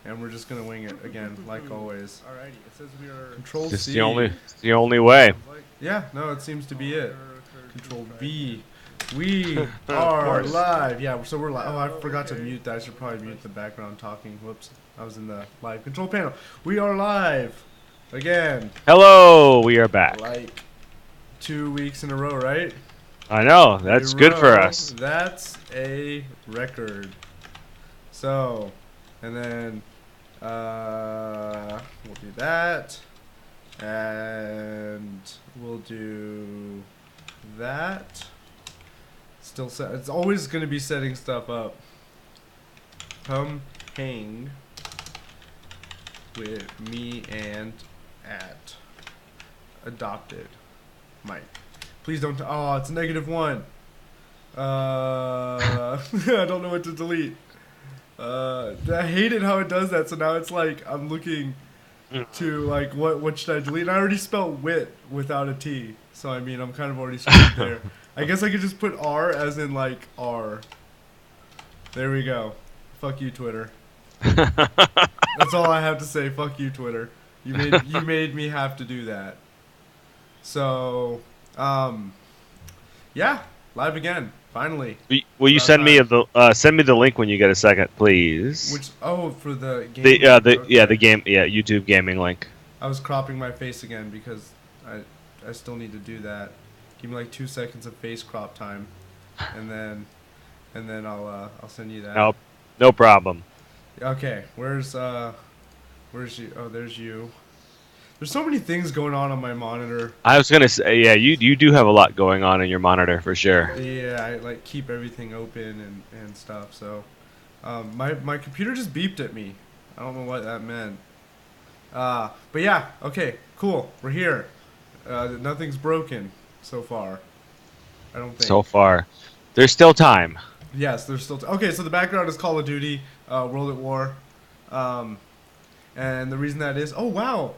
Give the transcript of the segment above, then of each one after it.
and we're just gonna wing it again, like always. Alrighty, it says we are. Control Just C. it's the only way. Yeah, no, it seems to be it. Control V. We Of are course. live. Yeah, so we're live. Oh, I forgot to mute that. I should probably mute the background talking. Whoops. I was in the live control panel. We are live again. Hello, we are back. Like 2 weeks in a row, right? I know, that's A good for row. us. That's a record. So, and then we'll do that, and we'll do that. Still set. It's always going to be setting stuff up. Come hang with me and at adopted Mike. Please don't. Oh, it's -1. I don't know what to delete. I hated how it does that. So now it's like I'm looking to like what should I delete? And I already spelled wit without a T. So I mean I'm kind of already screwed there. I guess I could just put R as in like R. There we go. Fuck you, Twitter. That's all I have to say. Fuck you, Twitter. You made me have to do that. So, yeah, live again. Finally. Will you About send me time. send me the link when you get a second, please? Which for the game. the Okay. game YouTube gaming link. I was cropping my face again because I still need to do that. Give me like 2 seconds of face crop time, and then I'll send you that. No problem. Okay, where's you? Oh, there's you. There's so many things going on my monitor. I was gonna say, yeah, you do have a lot going on in your monitor for sure. Yeah, I like keep everything open and stuff. So, my computer just beeped at me. I don't know what that meant. But yeah, okay, cool. We're here. Nothing's broken so far. I don't think. So far, there's still time. Yes, there's still. Okay, so the background is Call of Duty, World at War, and the reason that is, oh wow,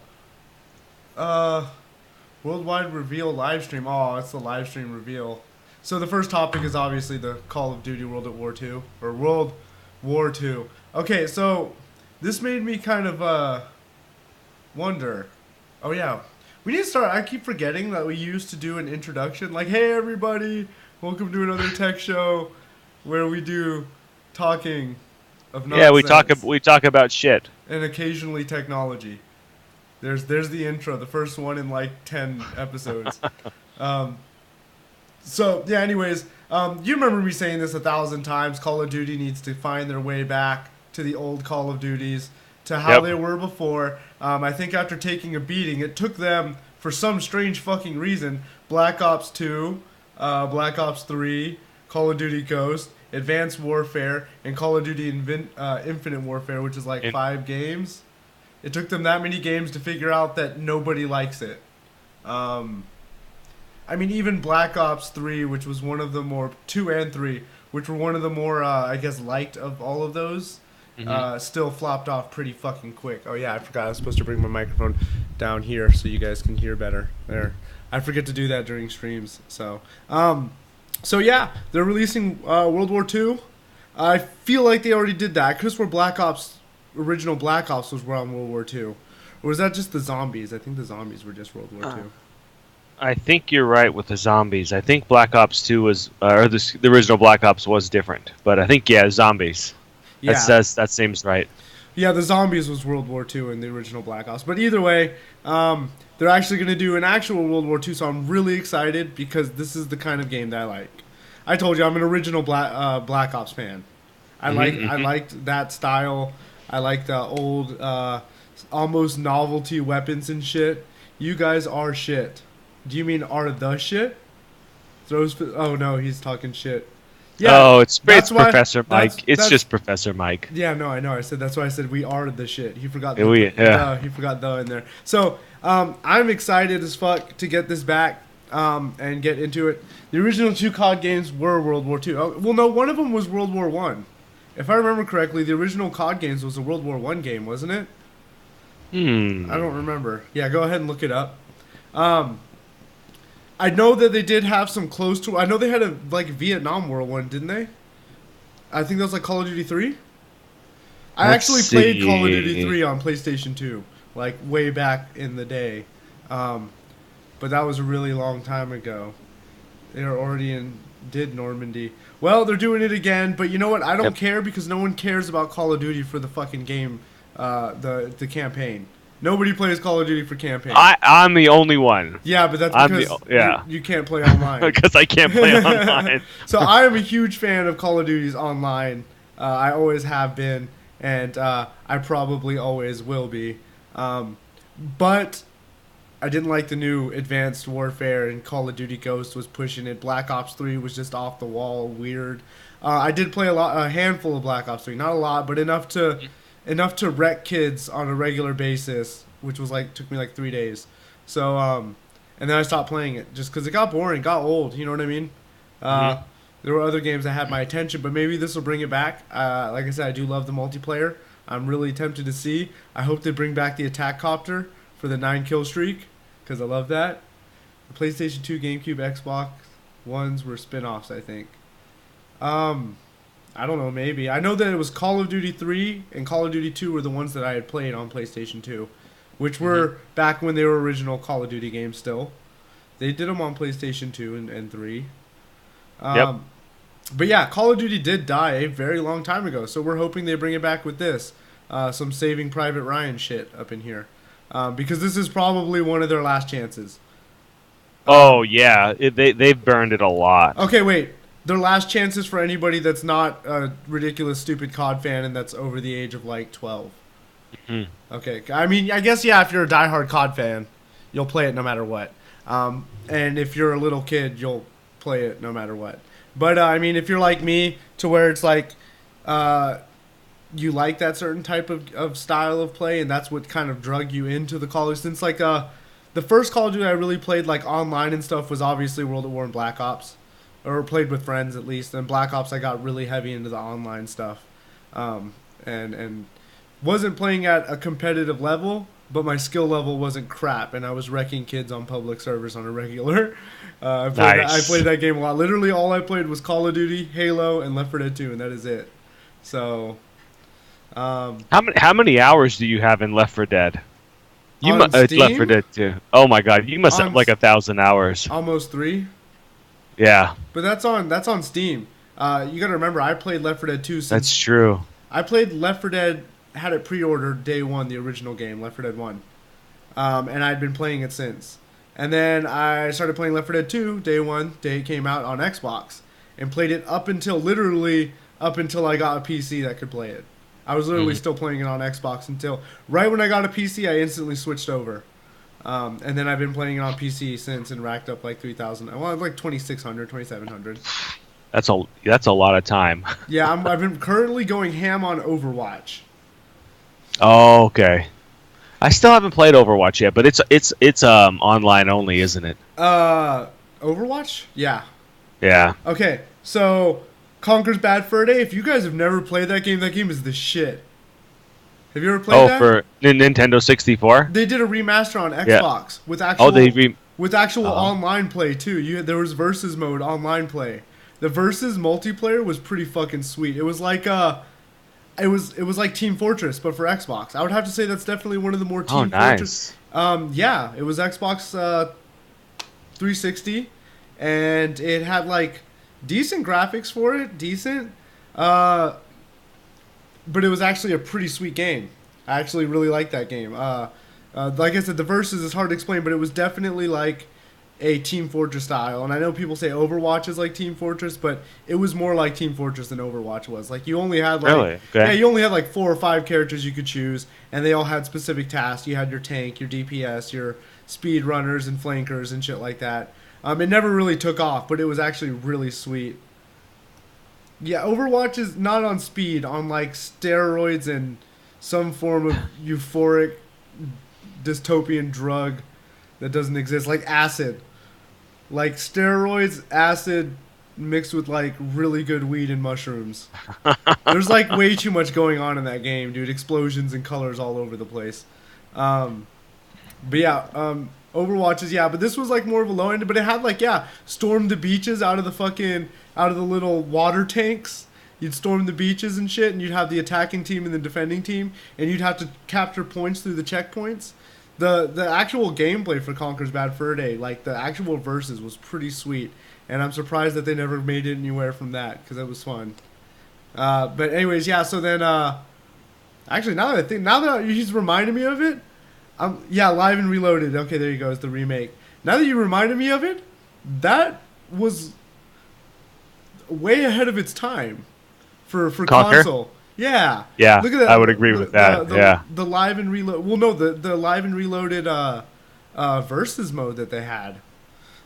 worldwide reveal live stream. Oh, it's the live stream reveal. So the first topic is obviously the Call of Duty World at War 2 or World War 2. Okay, so this made me kind of wonder. Oh yeah, we need to start. I keep forgetting that we used to do an introduction, like, "Hey everybody, welcome to another tech show," where we do talking of nonsense. Yeah, we talk about shit. And occasionally technology. There's the intro, the first one in like 10 episodes. So yeah, anyways, you remember me saying this 1,000 times. Call of Duty needs to find their way back to the old Call of Duties, to how Yep. they were before. I think after taking a beating, it took them, for some strange fucking reason, Black Ops 2, Black Ops 3, Call of Duty Ghost, Advanced Warfare, and Call of Duty Infinite Warfare, which is like 5 games. It took them that many games to figure out that nobody likes it. I mean, even Black Ops 3, which was one of the more... 2 and 3, which were one of the more, I guess, liked of all of those, still flopped off pretty fucking quick. Oh yeah, I forgot I was supposed to bring my microphone down here so you guys can hear better. There. I forget to do that during streams, so... So yeah, they're releasing World War II. I feel like they already did that. I could have swore original Black Ops was around World War II. Or was that just the zombies? I think the zombies were just World War II. I think you're right with the zombies. I think Black Ops 2 was, or the original Black Ops was different. But I think, yeah, zombies. Yeah. That seems right. Yeah, the zombies was World War II in the original Black Ops. But either way, they're actually going to do an actual World War II, so I'm really excited because this is the kind of game that I like. I told you I'm an original Black Ops fan. I liked that style. I like the old, almost novelty weapons and shit. You guys are shit. Do you mean are the shit? Oh no, he's talking shit. Yeah. Oh, it's that's why- Professor Mike. It's that's- just Professor Mike. Yeah, no, I know. I said that's why I said we are the shit. He forgot. He forgot the in there. So I'm excited as fuck to get this back and get into it. The original 2 COD games were World War II. Oh, well, no, one of them was World War One. If I remember correctly, the original COD games was a World War One game, wasn't it? I don't remember. Yeah, go ahead and look it up. I know that they did have some close to... I know they had a like Vietnam War one, didn't they? I think that was like Call of Duty 3. I Let's actually played Call of see. Duty 3 on PlayStation 2, like way back in the day. But that was a really long time ago. They were already did Normandy. Well, they're doing it again, but you know what? I don't Yep. care because no one cares about Call of Duty for the fucking game, the campaign. Nobody plays Call of Duty for campaign. I'm the only one Yeah, but that's I'm because yeah. you can't play online. because I can't play online. So I am a huge fan of Call of Duty's online. I always have been, and I probably always will be. But I didn't like the new Advanced Warfare, and Call of Duty Ghost was pushing it. Black Ops 3 was just off the wall, weird. I did play a handful of Black Ops 3, not a lot, but enough to wreck kids on a regular basis, which was took me 3 days. So and then I stopped playing it just because it got boring, got old. You know what I mean? There were other games that had my attention, but maybe this will bring it back. Like I said, I do love the multiplayer. I'm really tempted to see. I hope they bring back the attack copter for the 9-kill streak, because I love that. The PlayStation 2, GameCube, Xbox ones were spin-offs, I think. I don't know, maybe. I know that it was Call of Duty 3 and Call of Duty 2 were the ones that I had played on PlayStation 2, which were back when they were original Call of Duty games still. They did them on PlayStation 2 and 3. Yep. But yeah, Call of Duty did die a very long time ago, so we're hoping they bring it back with this. Some Saving Private Ryan shit up in here. Because this is probably one of their last chances. Oh yeah, they've burned it a lot. Okay, wait. Their last chances for anybody that's not a ridiculous, stupid COD fan and that's over the age of 12. Okay, I mean, I guess, yeah, if you're a diehard COD fan, you'll play it no matter what. And if you're a little kid, you'll play it no matter what. But, I mean, if you're like me, to where it's you like that certain type of style of play, and that's what kind of drug you into the Call of Duty. Since, the first Call of Duty I really played, online and stuff was obviously World at War and Black Ops. Or played with friends, at least. And Black Ops, I got really heavy into the online stuff. And wasn't playing at a competitive level, but my skill level wasn't crap, and I was wrecking kids on public servers on a regular. I played that game a lot. Literally, all I played was Call of Duty, Halo, and Left 4 Dead 2, and that is it. So, How many hours do you have in Left 4 Dead? On Steam? Left 4 Dead 2. Oh my god, you must have 1,000 hours. Almost 3. Yeah. But that's on Steam. You gotta remember, I played Left 4 Dead 2 since... That's true. I played Left 4 Dead, had it pre-ordered day one, the original game, Left 4 Dead 1. And I'd been playing it since. And then I started playing Left 4 Dead 2, day it came out on Xbox. And played it up until I got a PC that could play it. I was literally still playing it on Xbox until... Right when I got a PC, I instantly switched over. And then I've been playing it on PC since and racked up 3,000. Well, 2,600, 2,700. That's a lot of time. Yeah, I've been currently going ham on Overwatch. Oh, okay. I still haven't played Overwatch yet, but it's online only, isn't it? Overwatch? Yeah. Yeah. Okay, so Conker's Bad Fur Day. If you guys have never played that game is the shit. Have you ever played that? Oh, for Nintendo 64? They did a remaster on Xbox with actual online play too. There was versus mode online play. The versus multiplayer was pretty fucking sweet. It was like it was like Team Fortress but for Xbox. I would have to say that's definitely one of the more Team Fortress. Yeah, it was Xbox 360 and it had decent graphics for it, but it was actually a pretty sweet game. I actually really liked that game. Like I said, the versus is hard to explain, but it was definitely like a Team Fortress style. And I know people say Overwatch is like Team Fortress, but it was more like Team Fortress than Overwatch was. You only had really? Okay. You only had 4 or 5 characters you could choose, and they all had specific tasks. You had your tank, your DPS, your speed runners and flankers and shit like that. It never really took off, but it was actually really sweet. Yeah, Overwatch is not on speed, on steroids and some form of euphoric dystopian drug that doesn't exist, like acid. Steroids, acid mixed with really good weed and mushrooms. There's way too much going on in that game, dude. Explosions and colors all over the place. But yeah, Overwatch is, but this was more of a low end, but it had storm the beaches out of the little water tanks You'd storm the beaches and shit, and you'd have the attacking team and the defending team, and you'd have to capture points through the checkpoints. The actual gameplay for Conker's Bad Fur Day, like the actual verses, was pretty sweet, and I'm surprised that they never made it anywhere from that because it was fun. But anyways, yeah. So then, actually, now that he's reminded me of it, yeah, Live and Reloaded. Okay, there you go. It's the remake. Now that you reminded me of it, that was way ahead of its time for Conker? console. Yeah. Yeah, Look at that. I would agree with that. Yeah. The Live and Reload. Well, no, the Live and Reloaded versus mode that they had.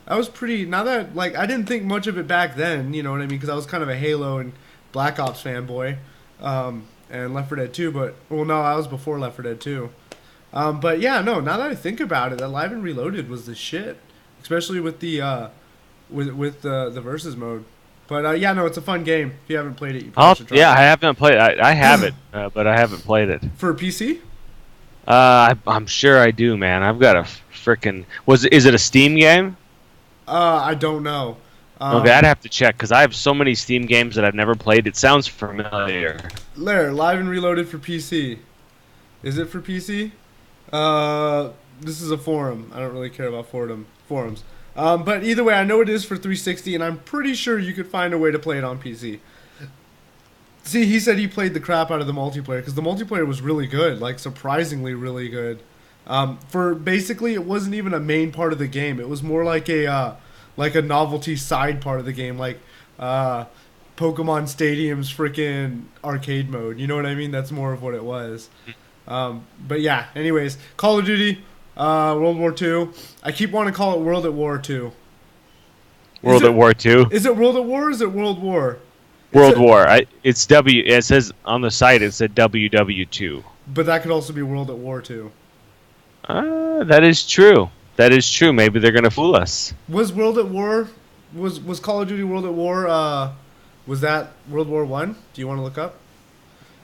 That was pretty. Now that like I didn't think much of it back then. You know what I mean? Because I was kind of a Halo and Black Ops fanboy, and Left 4 Dead 2. But well, no, I was before Left 4 Dead 2. But yeah, no. Now that I think about it, that Live and Reloaded was the shit, especially with the with the versus mode. But yeah, no, it's a fun game. If you haven't played it, you probably should try it. I haven't played. I have it, but I haven't played it. For PC? I'm sure I do, man. I've got a freaking. Is it a Steam game? I don't know. Okay, I'd have to check because I have so many Steam games that I've never played. It sounds familiar. Live and Reloaded for PC. Is it for PC? This is a forum. I don't really care about forums. But either way, I know it is for 360, and I'm pretty sure you could find a way to play it on PC. See, he said he played the crap out of the multiplayer, because the multiplayer was really good, like surprisingly really good. For basically, it wasn't even a main part of the game. It was more like a novelty side part of the game, like Pokemon Stadium's freaking arcade mode. You know what I mean? That's more of what it was. But yeah, anyways, Call of Duty. World War II. I keep wanting to call it World at War II. World at War II. Is it World at War or is it World War? World War. It's W. It says on the site. It said WW2. But that could also be World at War II. That is true. That is true. Maybe they're gonna fool us. Was World at War? Was Call of Duty World at War? Was that World War One? Do you want to look up?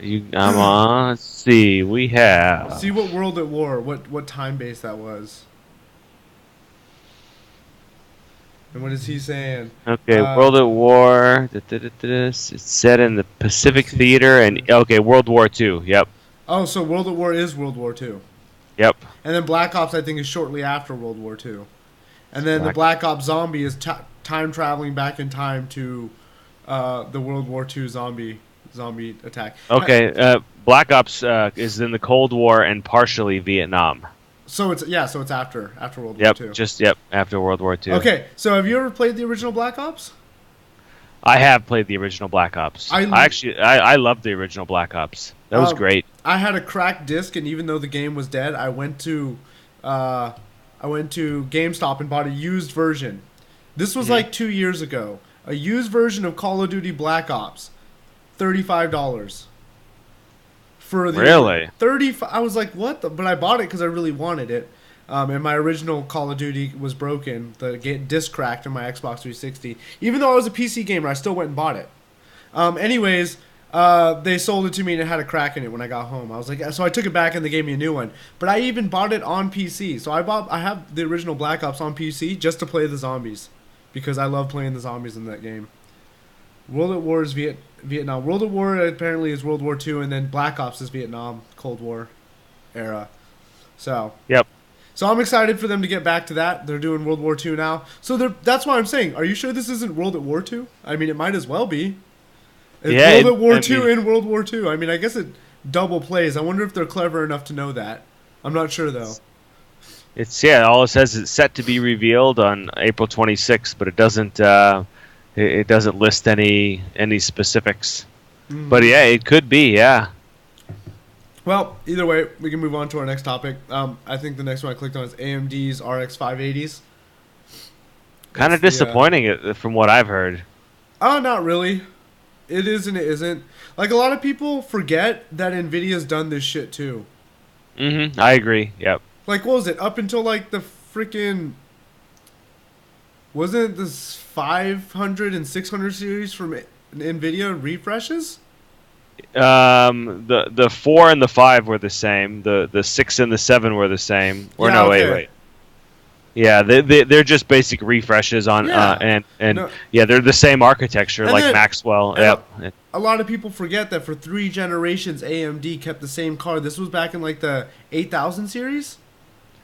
Let's see. We have. See what World at War, what time base that was. And what is he saying? Okay, World at War. It's set in the Pacific Theater, and okay, World War II. Yep. Oh, so World at War is World War II. Yep. And then Black Ops, I think, is shortly after World War II. And then the Black Ops Zombie is time traveling back in time to the World War II zombie attack. Okay, Black Ops is in the Cold War and partially Vietnam. So it's after World War II. After World War II. Okay, so have you ever played the original Black Ops? I have played the original Black Ops. I loved the original Black Ops. That was great. I had a cracked disc, and even though the game was dead, I went to GameStop and bought a used version. This was like 2 years ago. A used version of Call of Duty Black Ops. $35 for the really 35. I was like, what? But I bought it because I really wanted it. And my original Call of Duty was broken. The disc cracked in my Xbox 360. Even though I was a PC gamer, I still went and bought it. Anyways, they sold it to me and it had a crack in it when I got home. I was like, so I took it back and they gave me a new one. But I even bought it on PC. So I have the original Black Ops on PC just to play the zombies because I love playing the zombies in that game. World at War is Vietnam. World at War apparently is World War II, and then Black Ops is Vietnam, Cold War era. So yep. So I'm excited for them to get back to that. They're doing World War II now. So that's why I'm saying, are you sure this isn't World at War II? I mean, it might as well be. It's World at War II and World War II. I mean, I guess it double plays. I wonder if they're clever enough to know that. I'm not sure though. All it says is set to be revealed on April 26th, but it doesn't. It doesn't list any specifics. Mm-hmm. But yeah, it could be, yeah. Well, either way, we can move on to our next topic. I think the next one I clicked on is AMD's RX 580s. Kind of disappointing from what I've heard. Oh, not really. It is and it isn't. Like, a lot of people forget that NVIDIA's done this shit too. Mm-hmm. I agree, yep. Like, what was it? Up until, like, the freaking... Wasn't this 500 and 600 series from NVIDIA refreshes? The 4 and the 5 were the same. The 6 and the 7 were the same. Or yeah, no, okay. wait. Yeah, they're just basic refreshes on Yeah. and No, yeah, they're the same architecture and like then Maxwell. and Yep. a lot of people forget that for 3 generations, AMD kept the same card. This was back in like the 8000 series. Do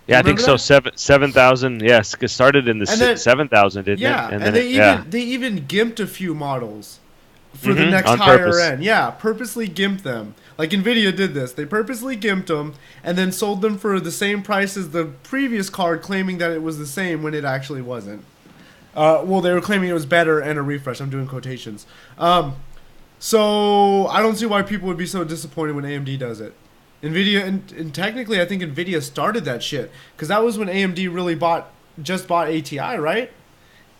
Yeah, you I think remember so. that? 7,000. Yes, it started in the And then 7,000, didn't it? yeah, And and then yeah. they even gimped a few models for the next On higher purpose. end. Yeah, purposely gimped them. Like Nvidia did this. They purposely gimped them and then sold them for the same price as the previous card, claiming that it was the same when it actually wasn't. Well, they were claiming it was better and a refresh. I'm doing quotations. So I don't see why people would be so disappointed when AMD does it. Nvidia and technically, I think Nvidia started that shit because that was when AMD really just bought ATI, right?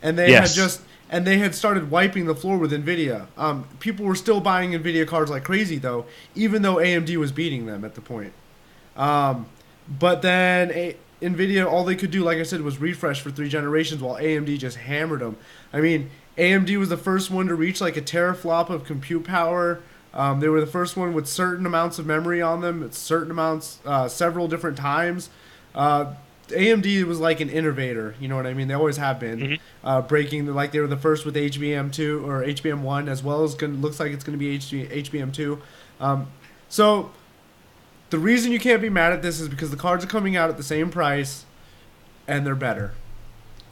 And they Yes. had started wiping the floor with Nvidia. People were still buying Nvidia cards like crazy though, even though AMD was beating them at the point. But then Nvidia, all they could do, like I said, was refresh for 3 generations, while AMD just hammered them. I mean, AMD was the first one to reach like a teraflop of compute power. They were the first one with certain amounts of memory on them, at certain amounts, several different times. AMD was like an innovator, you know what I mean? They always have been. Breaking, like they were the first with HBM2 or HBM1, as well as looks like it's going to be HBM2. So the reason you can't be mad at this is because the cards are coming out at the same price and they're better.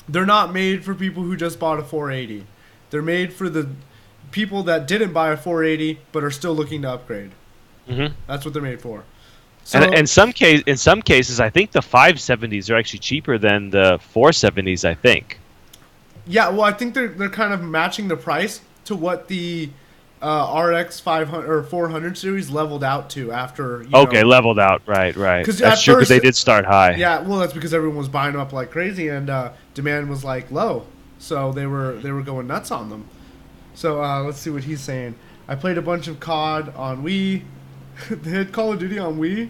They're not made for people who just bought a 480. They're made for the people that didn't buy a 480 but are still looking to upgrade. That's what they're made for. So, And in some cases, I think the 570s are actually cheaper than the 470s. I think. yeah, well, I think they're kind of matching the price to what the RX 500 or 400 series leveled out to after. Okay, leveled out. Right. 'Cause That's at true because first- they did start high. Yeah, well, that's because everyone was buying them up like crazy, and demand was like low, so they were going nuts on them. So let's see what he's saying. I played a bunch of COD on Wii. They had Call of Duty on Wii.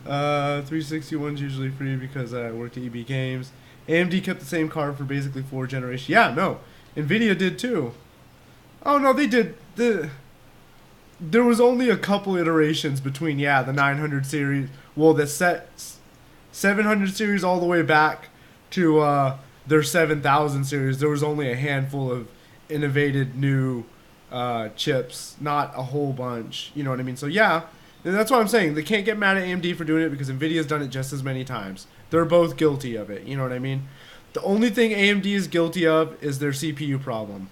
361's usually free because I worked at EB Games. AMD kept the same card for basically 4 generations. Yeah, no, Nvidia did too. Oh no, they did. There was only a couple iterations between the 900 series, well, the 700 series all the way back to their 7000 series. There was only a handful of innovated new chips, not a whole bunch. You know what I mean? So yeah, that's what I'm saying. They can't get mad at AMD for doing it because Nvidia's done it just as many times. They're both guilty of it. You know what I mean? The only thing AMD is guilty of is their CPU problem.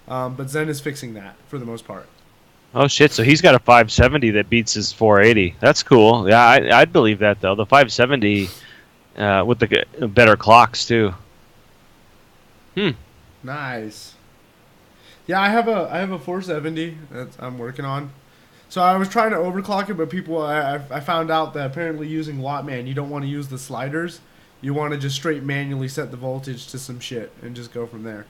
But Zen is fixing that for the most part. Oh shit! So he's got a 570 that beats his 480. That's cool. Yeah, I'd believe that though. The 570 with the better clocks too. Nice. Yeah, I have a 470 that I'm working on. So I was trying to overclock it, but I found out that apparently using Wattman, you don't want to use the sliders. You want to just straight manually set the voltage to some shit and just go from there.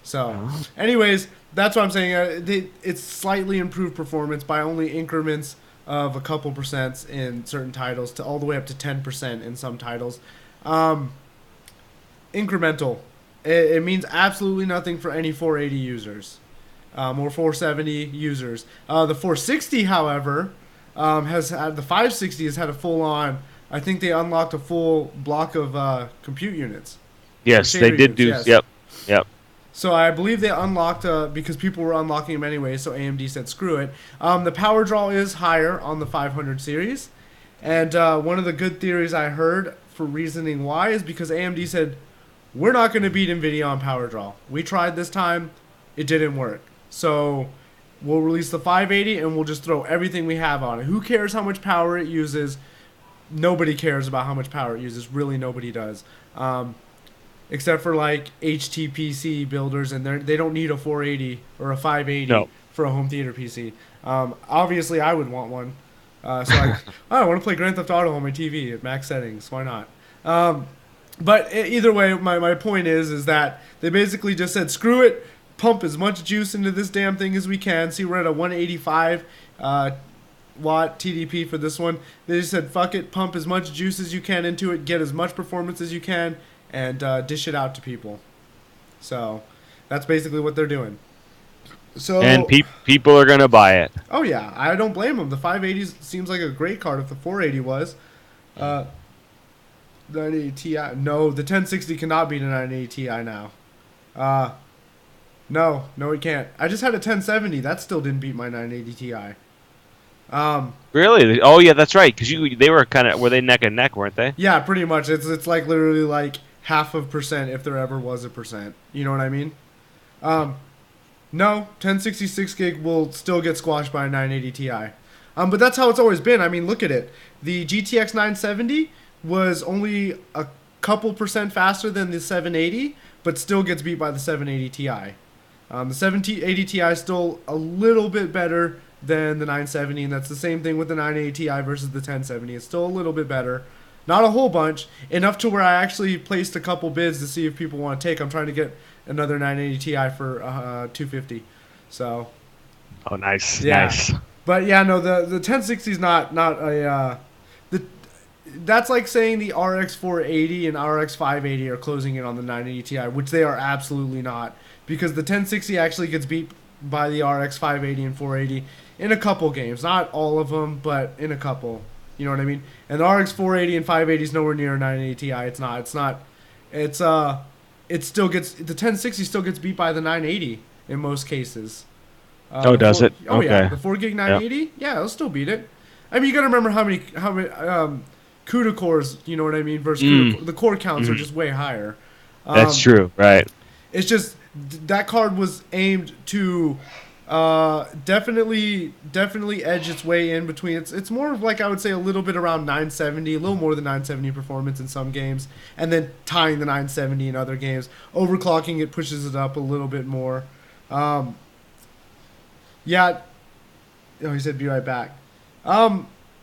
So, anyways, that's what I'm saying. It's slightly improved performance by only increments of a couple percents in certain titles to all the way up to 10% in some titles. Incremental. It means absolutely nothing for any 480 users or 470 users. The 460, however, has had the 560 has had a full on. I think they unlocked a full block of compute units. Yes, they did do. Yes. Yep. So I believe they unlocked because people were unlocking them anyway. So AMD said, "Screw it." The power draw is higher on the 500 series, and one of the good theories I heard for reasoning why is because AMD said, "We're not going to beat Nvidia on power draw. We tried this time, it didn't work. So we'll release the 580 and we'll just throw everything we have on it. Who cares how much power it uses? Nobody cares about how much power it uses. Really, nobody does." Except for like HTPC builders, and they don't need a 480 or a 580 for a home theater PC. Obviously, I would want one. I want to play Grand Theft Auto on my TV at max settings. Why not? But either way, my point is that they basically just said, screw it, pump as much juice into this damn thing as we can. See, we're at a 185 watt TDP for this one. They just said, fuck it, pump as much juice as you can into it, get as much performance as you can, and dish it out to people. So that's basically what they're doing. So And people are gonna buy it. Oh yeah, I don't blame them. The 580 seems like a great card if the 480 was. 980 Ti. No, the 1060 cannot beat a 980 Ti now. No, it can't. I just had a 1070. That still didn't beat my 980 Ti. Really? Oh yeah, that's right. Because they were they neck and neck, weren't they? Yeah, pretty much. It's like literally like half of percent if there ever was a percent. You know what I mean? No, 1066 gig will still get squashed by a 980 Ti. But that's how it's always been. I mean, look at it. The GTX 970 was only a couple percent faster than the 780, but still gets beat by the 780 Ti. The 780 Ti is still a little bit better than the 970, and that's the same thing with the 980 Ti versus the 1070. It's still a little bit better. Not a whole bunch, enough to where I actually placed a couple bids to see if people want to take. I'm trying to get another 980 Ti for 250. So. Oh, nice. Yeah. Nice. But yeah, no, the 1060 is not a that's like saying the RX 480 and RX 580 are closing in on the 980 Ti, which they are absolutely not, because the 1060 actually gets beat by the RX 580 and 480 in a couple games, not all of them, but in a couple. You know what I mean? And the RX 480 and 580 is nowhere near a 980 Ti. It's not. It still gets, the 1060 still gets beat by the 980 in most cases. Does it? Oh okay. Yeah, the 4 gig 980. Yep. Yeah, it'll still beat it. I mean, you got to remember how many CUDA cores, you know what I mean, versus CUDA, the core counts are just way higher. That's true, right? It's just that card was aimed to definitely edge its way in between. It's more of like, I would say, a little bit around 970, a little more than 970 performance in some games, and then tying the 970 in other games. Overclocking it pushes it up a little bit more. Yeah. Oh, he said be right back.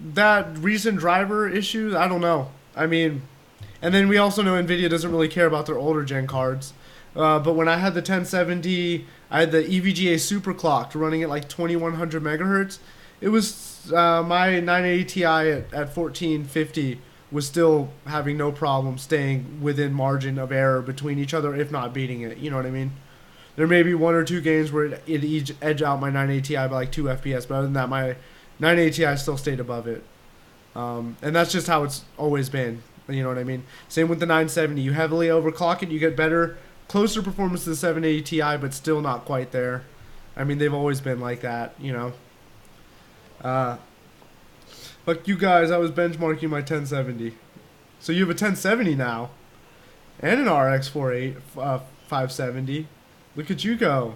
That recent driver issue, I don't know. I mean, and then we also know NVIDIA doesn't really care about their older gen cards. But when I had the 1070, I had the EVGA superclocked running at like 2100 megahertz. It was my 980 Ti at 1450 was still having no problem staying within margin of error between each other, if not beating it. You know what I mean? There may be one or two games where it edge out my 980 Ti by like 2 FPS, but other than that, my 980 Ti still stayed above it. And that's just how it's always been. You know what I mean? Same with the 970. You heavily overclock it, you get better, closer performance to the 780 Ti, but still not quite there. I mean, they've always been like that, you know. But you guys, I was benchmarking my 1070. So you have a 1070 now, and an RX 570. Look at you go.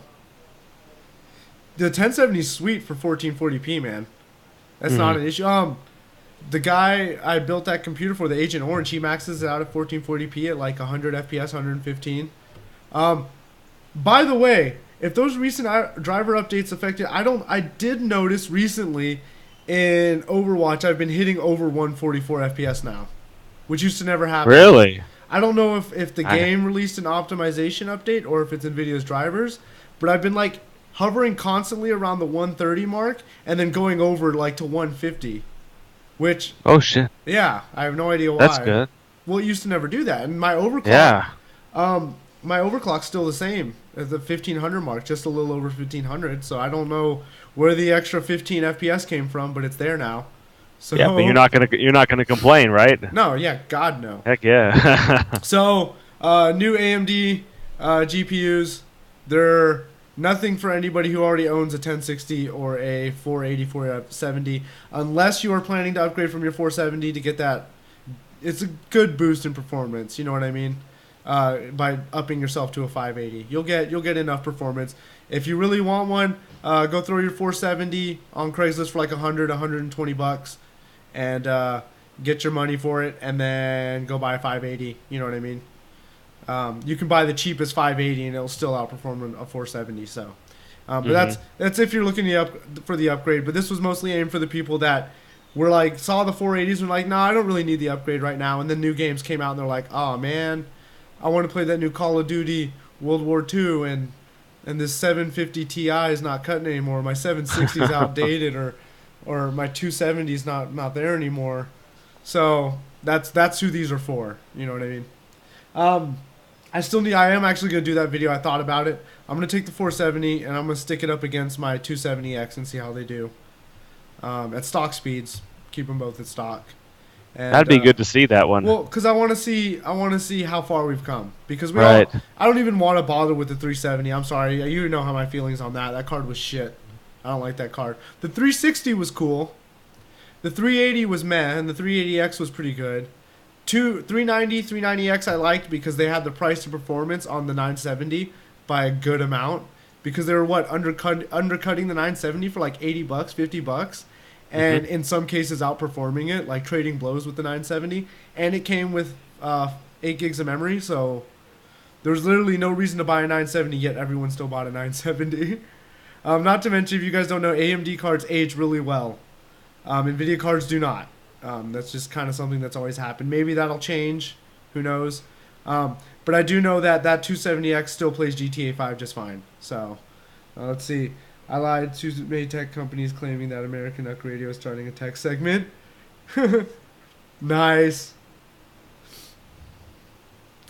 The 1070 is sweet for 1440p, man. That's not an issue. The guy I built that computer for, the Agent Orange, he maxes it out at 1440p at like 100 FPS, 115. By the way, if those recent driver updates affected, I did notice recently in Overwatch I've been hitting over 144 FPS now, which used to never happen. Really? I don't know if the game released an optimization update or if it's NVIDIA's drivers, but I've been like hovering constantly around the 130 mark and then going over like to 150, which... Oh, shit. Yeah, I have no idea why. That's good. Well, it used to never do that. And my overclock... Yeah. My overclock's still the same at the 1500 mark, just a little over 1500, so I don't know where the extra 15 FPS came from, but it's there now. So, yeah, but you're not gonna complain, right? No, yeah, God no. Heck yeah. So, new AMD GPUs, they're nothing for anybody who already owns a 1060 or a 480, 470, unless you are planning to upgrade from your 470 to get that. It's a good boost in performance, you know what I mean? By upping yourself to a 580, you'll get enough performance. If you really want one, go throw your 470 on Craigslist for like $120, and get your money for it, and then go buy a 580. You know what I mean? You can buy the cheapest 580 and it'll still outperform a 470. So, but that's if you're looking for the upgrade. But this was mostly aimed for the people that were like saw the 480s and were like, nah, I don't really need the upgrade right now. And then new games came out and they're like, oh man, I want to play that new Call of Duty World War II, and this 750 Ti is not cutting anymore. My 760 is outdated, or my 270 is not there anymore. So that's who these are for. You know what I mean? I am actually gonna do that video. I thought about it. I'm gonna take the 470 and I'm gonna stick it up against my 270X and see how they do. At stock speeds, keep them both at stock. And, That'd be good to see that one. Well, because I want to see how far we've come. Because Right. I don't even want to bother with the 370. I'm sorry, you know how my feelings on that. That card was shit. I don't like that card. The 360 was cool. The 380 was meh, and the 380X was pretty good. 390, 390X I liked because they had the price to performance on the 970 by a good amount. Because they were undercutting the 970 for like $80, $50, and in some cases outperforming it, like trading blows with the 970. And it came with 8 gigs of memory, so there's literally no reason to buy a 970, yet everyone still bought a 970. Not to mention, if you guys don't know, AMD cards age really well. NVIDIA cards do not. That's just kind of something that's always happened. Maybe that'll change. Who knows? But I do know that 270X still plays GTA 5 just fine. So, let's see. I lied to many tech companies claiming that American Duck Radio is starting a tech segment. Nice.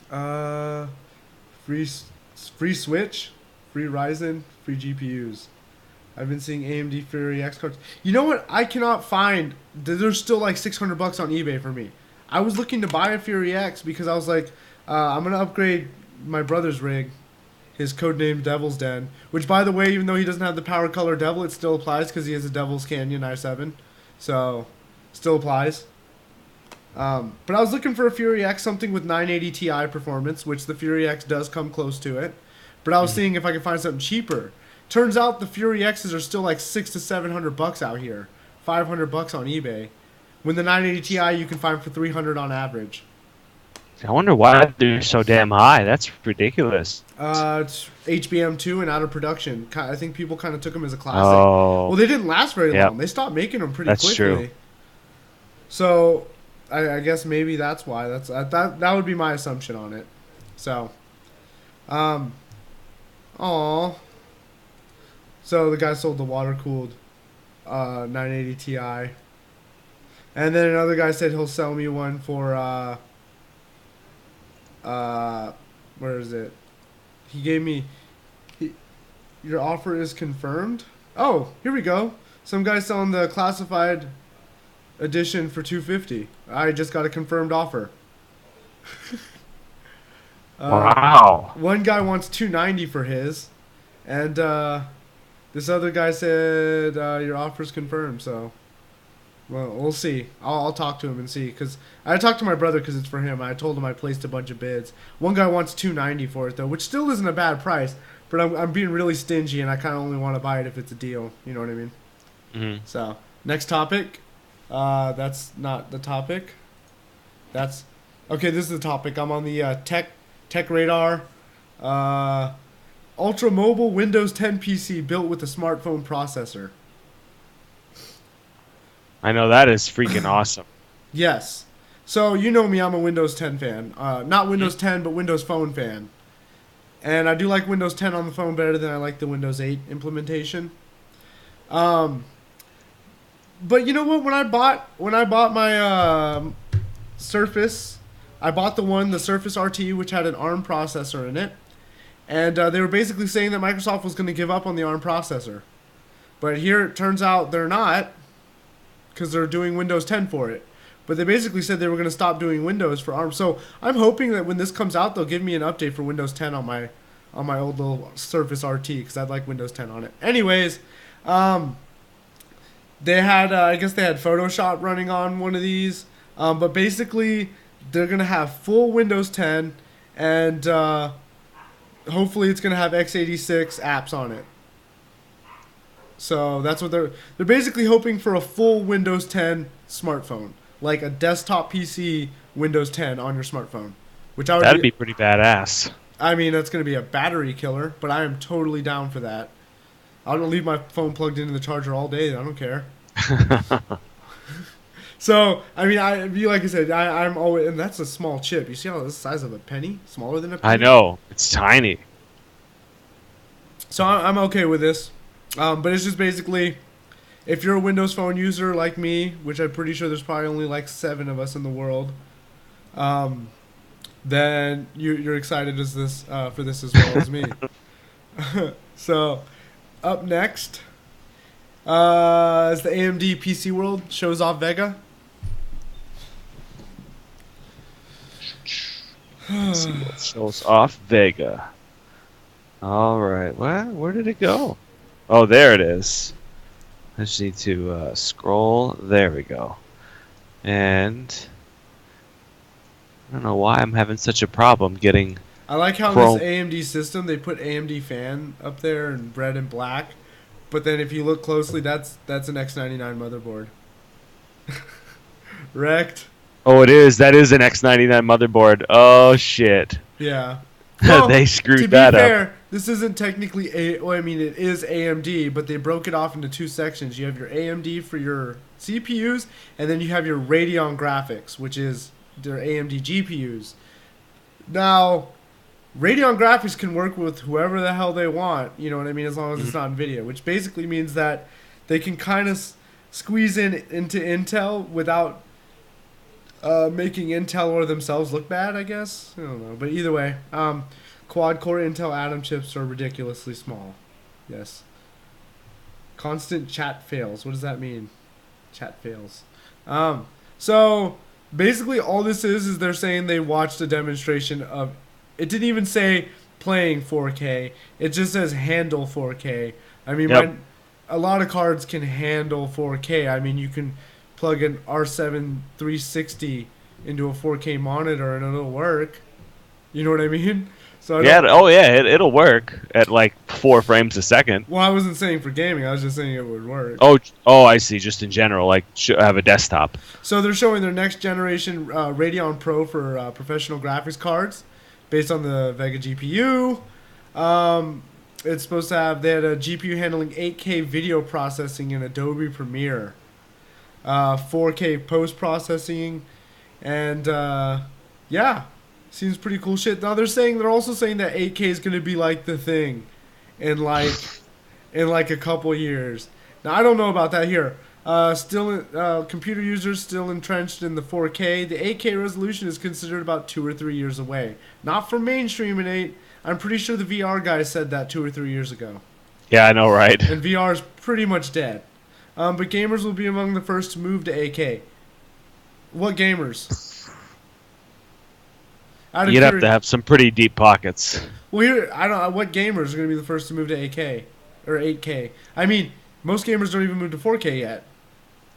Free Switch, free Ryzen, free GPUs. I've been seeing AMD Fury X cards. You know what? I cannot find. There's still like $600 on eBay for me. I was looking to buy a Fury X because I was like, I'm gonna upgrade my brother's rig, his codename Devil's Den. Which, by the way, even though he doesn't have the Power Color Devil, it still applies because he has a Devil's Canyon i7, so still applies. But I was looking for a Fury X, something with 980 Ti performance, which the Fury X does come close to it. But I was seeing if I could find something cheaper. Turns out the Fury X's are still like $600 to $700 out here, $500 on eBay. When the 980 Ti you can find for $300 on average. I wonder why they're so damn high. That's ridiculous. It's HBM2 and out of production. I think people kind of took them as a classic. Oh. Well, they didn't last very Yep. long. They stopped making them pretty That's quickly. true. So, I guess maybe that's why. That would be my assumption on it. So, aw. So the guy sold the water cooled 980 Ti, and then another guy said he'll sell me one for where is it? He gave me. Your offer is confirmed. Oh, here we go. Some guy selling the classified edition for $250. I just got a confirmed offer. Wow. One guy wants $290 for his, and this other guy said your offer's confirmed. So, well, we'll see. I'll talk to him and see, because I talked to my brother because it's for him. I told him I placed a bunch of bids. One guy wants $290 for it though, which still isn't a bad price. But I'm being really stingy, and I kind of only want to buy it if it's a deal. You know what I mean? Mm-hmm. So, next topic. That's not the topic. That's okay. This is the topic. I'm on the Tech Radar. Ultra mobile Windows 10 PC built with a smartphone processor. I know that is freaking awesome. Yes. So you know me. I'm a Windows 10 fan. Not Windows 10, but Windows Phone fan. And I do like Windows 10 on the phone better than I like the Windows 8 implementation. But you know what? When I bought my Surface, I bought the Surface RT, which had an ARM processor in it, and they were basically saying that Microsoft was going to give up on the ARM processor. But here it turns out they're not, because they're doing Windows 10 for it. But they basically said they were going to stop doing Windows for ARM. So I'm hoping that when this comes out, they'll give me an update for Windows 10 on my old little Surface RT, because I'd like Windows 10 on it. Anyways, they had I guess they had Photoshop running on one of these. But basically, they're going to have full Windows 10, and hopefully it's going to have x86 apps on it. So that's what they're basically hoping for, a full Windows 10 smartphone. Like a desktop PC Windows 10 on your smartphone. That'd be pretty badass. I mean, that's going to be a battery killer, but I am totally down for that. I'll leave my phone plugged into the charger all day. I don't care. So, I mean, like I said, I'm always, and that's a small chip. You see how it's the size of a penny? Smaller than a penny? I know. It's tiny. So I'm okay with this. But it's just basically, if you're a Windows Phone user like me, which I'm pretty sure there's probably only like 7 of us in the world, then you're excited for this as well as me. So, up next is the AMD PC World shows off Vega. Let's see what shows off Vega. All right. Well, where did it go? Oh, there it is. I just need to scroll. There we go. And I don't know why I'm having such a problem getting. I like how Chrome. this AMD system they put AMD fan up there in red and black, but then if you look closely, that's an X99 motherboard. Wrecked. Oh, it is. That is an X99 motherboard. Oh shit. Yeah. Well, they screwed that up. To be fair, up. this isn't technically well, I mean, it is AMD, but they broke it off into two sections. You have your AMD for your CPUs, and then you have your Radeon graphics, which is their AMD GPUs. Now, Radeon graphics can work with whoever the hell they want, you know what I mean, as long as it's not NVIDIA, which basically means that they can kind of squeeze into Intel without making Intel or themselves look bad, I guess. I don't know. But either way, quad-core Intel Atom chips are ridiculously small. Yes. Constant chat fails. What does that mean? Chat fails. So, basically all this is they're saying they watched a demonstration of... It didn't even say playing 4K. It just says handle 4K. I mean, a lot of cards can handle 4K. I mean, you can plug an R7 360 into a 4K monitor and it'll work. You know what I mean? So it'll work at like 4 frames a second. Well, I wasn't saying for gaming. I was just saying it would work. Oh, I see. Just in general, like have a desktop. So they're showing their next generation Radeon Pro for professional graphics cards, based on the Vega GPU. It's supposed to have, they had a GPU handling 8K video processing in Adobe Premiere, 4K post processing, and yeah, seems pretty cool shit. Now they're also saying that 8K is going to be like the thing in like a couple years. Now I don't know about that here. Computer users still entrenched in the 4K. The 8K resolution is considered about 2 or 3 years away. Not for mainstream in 8. I'm pretty sure the VR guy said that 2 or 3 years ago. Yeah, I know, right? And VR is pretty much dead. But gamers will be among the first to move to 8K. What gamers? You'd have to have some pretty deep pockets. Well, here, I don't know. What gamers are going to be the first to move to 8K? Or 8K? I mean, most gamers don't even move to 4K yet.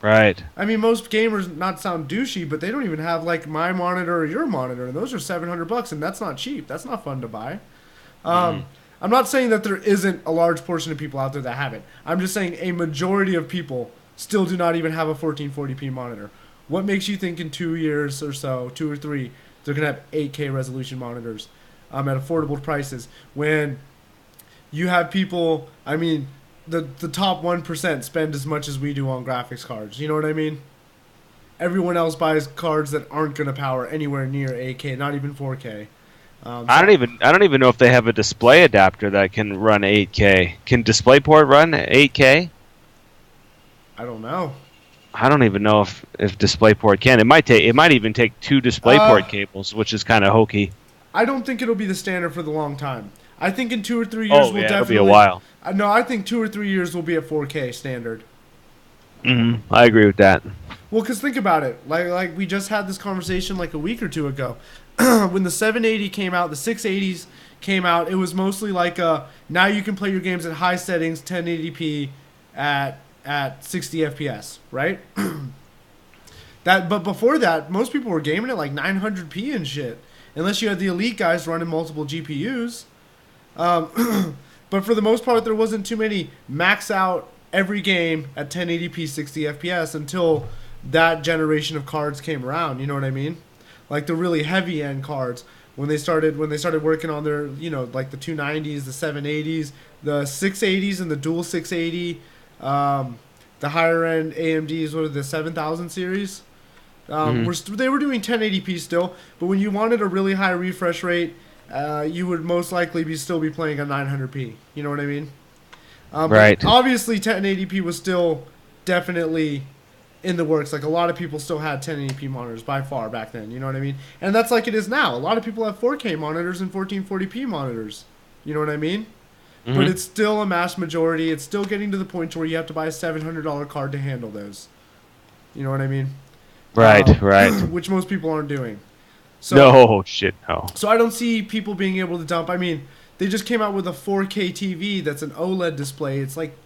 Right. I mean, most gamers, not sound douchey, but they don't even have like my monitor or your monitor, and those are $700, and that's not cheap. That's not fun to buy. I'm not saying that there isn't a large portion of people out there that have it. I'm just saying a majority of people still do not even have a 1440p monitor. What makes you think in 2 years or so, 2 or 3, they're gonna have 8K resolution monitors at affordable prices when you have people? I mean, the top 1% spend as much as we do on graphics cards. You know what I mean? Everyone else buys cards that aren't going to power anywhere near 8K, not even 4K. I don't even know if they have a display adapter that can run 8K. Can DisplayPort run 8K? I don't know. I don't even know if DisplayPort can. It might even take 2 DisplayPort cables, which is kind of hokey. I don't think it'll be the standard for the long time. I think in 2 or 3 years we'll definitely... it'll be a while. No, I think 2 or 3 years will be at 4K standard. I agree with that. Well, because think about it. Like we just had this conversation like a week or two ago. When the 780 came out, the 680s came out, it was mostly like now you can play your games at high settings, 1080p at 60 FPS, right? But before that, most people were gaming at like 900p and shit. Unless you had the elite guys running multiple GPUs. But for the most part, there wasn't too many max out every game at 1080p 60 FPS until that generation of cards came around. You know what I mean? Like the really heavy end cards when they started working on their, you know, like the 290s, the 780s, the 680s, and the dual 680. The higher end AMDs, what are the 7000 series? They were doing 1080p still, but when you wanted a really high refresh rate, you would most likely still be playing at 900p. You know what I mean? Right. Obviously, 1080p was still definitely in the works. Like a lot of people still had 1080p monitors by far back then. You know what I mean? And that's like it is now. A lot of people have 4K monitors and 1440p monitors. You know what I mean? But it's still a mass majority. It's still getting to the point where you have to buy a $700 card to handle those. You know what I mean? Right, right. Which most people aren't doing. So, No shit. No. So I don't see people being able to dump. I mean, they just came out with a 4K TV that's an OLED display. It's like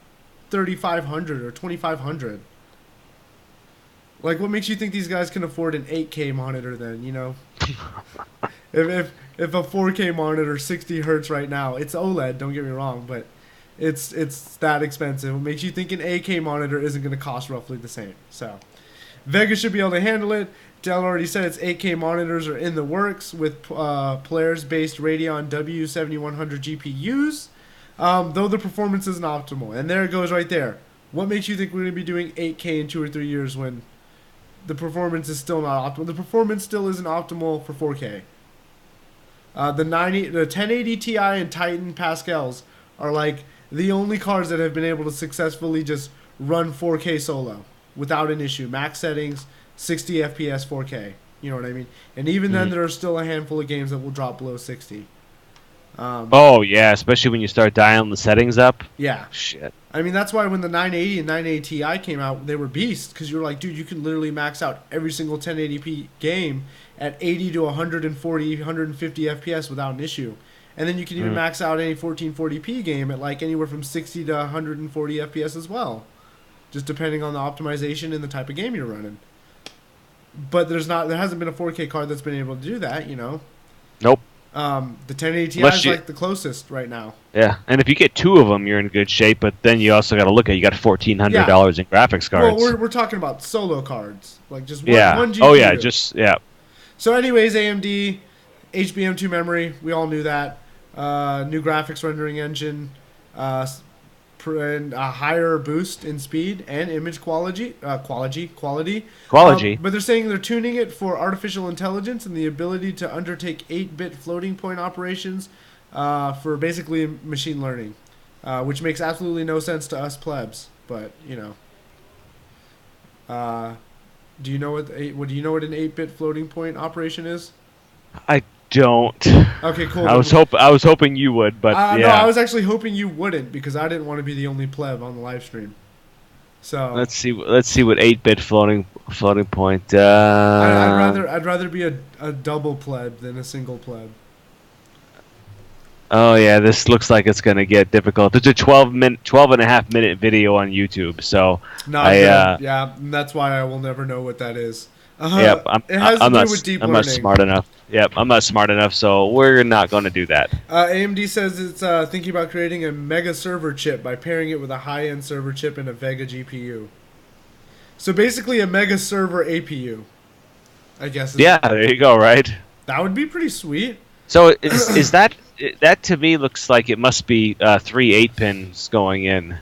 3,500 or 2,500. Like, what makes you think these guys can afford an 8K monitor then, you know? if a 4K monitor 60 hertz right now, it's OLED, don't get me wrong, but it's that expensive. What makes you think an 8K monitor isn't going to cost roughly the same? So, Vega should be able to handle it. Dell already said its 8K monitors are in the works with Polaris-based Radeon W7100 GPUs, though the performance isn't optimal. And there it goes right there. What makes you think we're going to be doing 8K in 2 or 3 years when the performance is still not optimal? The performance still isn't optimal for 4K. The 1080 Ti and Titan Pascals are like the only cards that have been able to successfully just run 4K solo without an issue. Max settings, 60 FPS 4K. You know what I mean? And even then, there are still a handful of games that will drop below 60. Oh, yeah, especially when you start dialing the settings up. Yeah. Shit. I mean, that's why when the 980 and 980 Ti came out, they were beasts, because you were like, dude, you can literally max out every single 1080p game at 80 to 140, 150 FPS without an issue. And then you can even max out any 1440p game at like anywhere from 60 to 140 FPS as well, just depending on the optimization and the type of game you're running. But there hasn't been a 4K card that's been able to do that, you know. Nope. The 1080 Ti is like the closest right now. Yeah, and if you get 2 of them, you're in good shape. But then you also got to look at you got $1,400 in graphics cards. Well, we're talking about solo cards, like just one GPU. Oh yeah, just yeah. So, anyways, AMD HBM2 memory, we all knew that. New graphics rendering engine, and a higher boost in speed and image quality. But they're saying they're tuning it for artificial intelligence and the ability to undertake 8-bit floating point operations for basically machine learning, which makes absolutely no sense to us plebs. But you know, do you know what an 8-bit floating point operation is? I don't. Okay, cool. I was hoping you would, but yeah. No, I was actually hoping you wouldn't because I didn't want to be the only pleb on the live stream. So let's see what 8-bit floating point. I'd rather be a double pleb than a single pleb. Oh yeah, this looks like it's gonna get difficult. It's a 12 and a half minute video on YouTube, so yeah, that's why I will never know what that is. Yep, I'm not smart enough. Yep, I'm not smart enough, so we're not going to do that. AMD says it's thinking about creating a mega server chip by pairing it with a high-end server chip and a Vega GPU. So basically a mega server APU, I guess. Yeah, there you go, right? That would be pretty sweet. So is that to me looks like it must be 3 8-pins going in.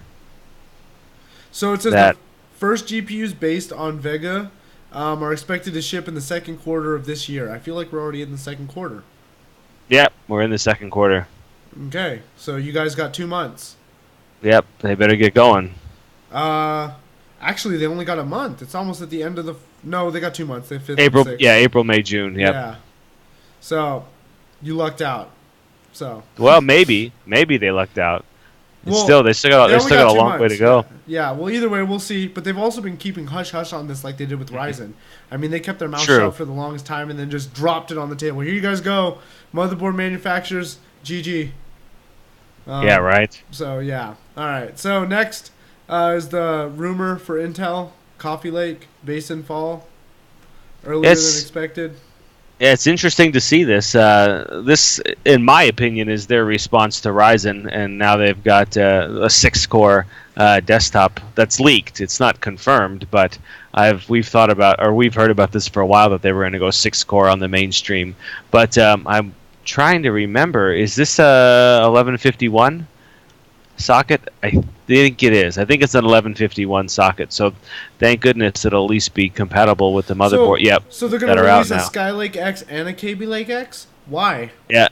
So it says the first GPUs based on Vega are expected to ship in the second quarter of this year. I feel like we're already in the second quarter. Yep, we're in the second quarter. Okay, so you guys got 2 months. Yep, they better get going. Actually, they only got a month. It's almost at the end of the... No, they got 2 months. They April, May, June. Yep. Yeah. So, you lucked out. So. Well, maybe they lucked out. Well, they still got a long way to go. Yeah, well, either way, we'll see. But they've also been keeping hush-hush on this like they did with Ryzen. I mean, they kept their mouth shut for the longest time and then just dropped it on the table. Here you guys go. Motherboard manufacturers, GG. Yeah, right. So, yeah. All right. So, next is the rumor for Intel. Coffee Lake, Basin Fall. Earlier than expected. Yeah, it's interesting to see this. This, in my opinion, is their response to Ryzen, and now they've got a 6-core desktop that's leaked. It's not confirmed, but we've heard about this for a while that they were going to go 6-core on the mainstream. But I'm trying to remember, is this a 1151 socket? I think it is. I think it's an 1151 socket. So thank goodness it'll at least be compatible with the motherboard. So they're going to release a Skylake X and a Kaby Lake X? Why? Yeah.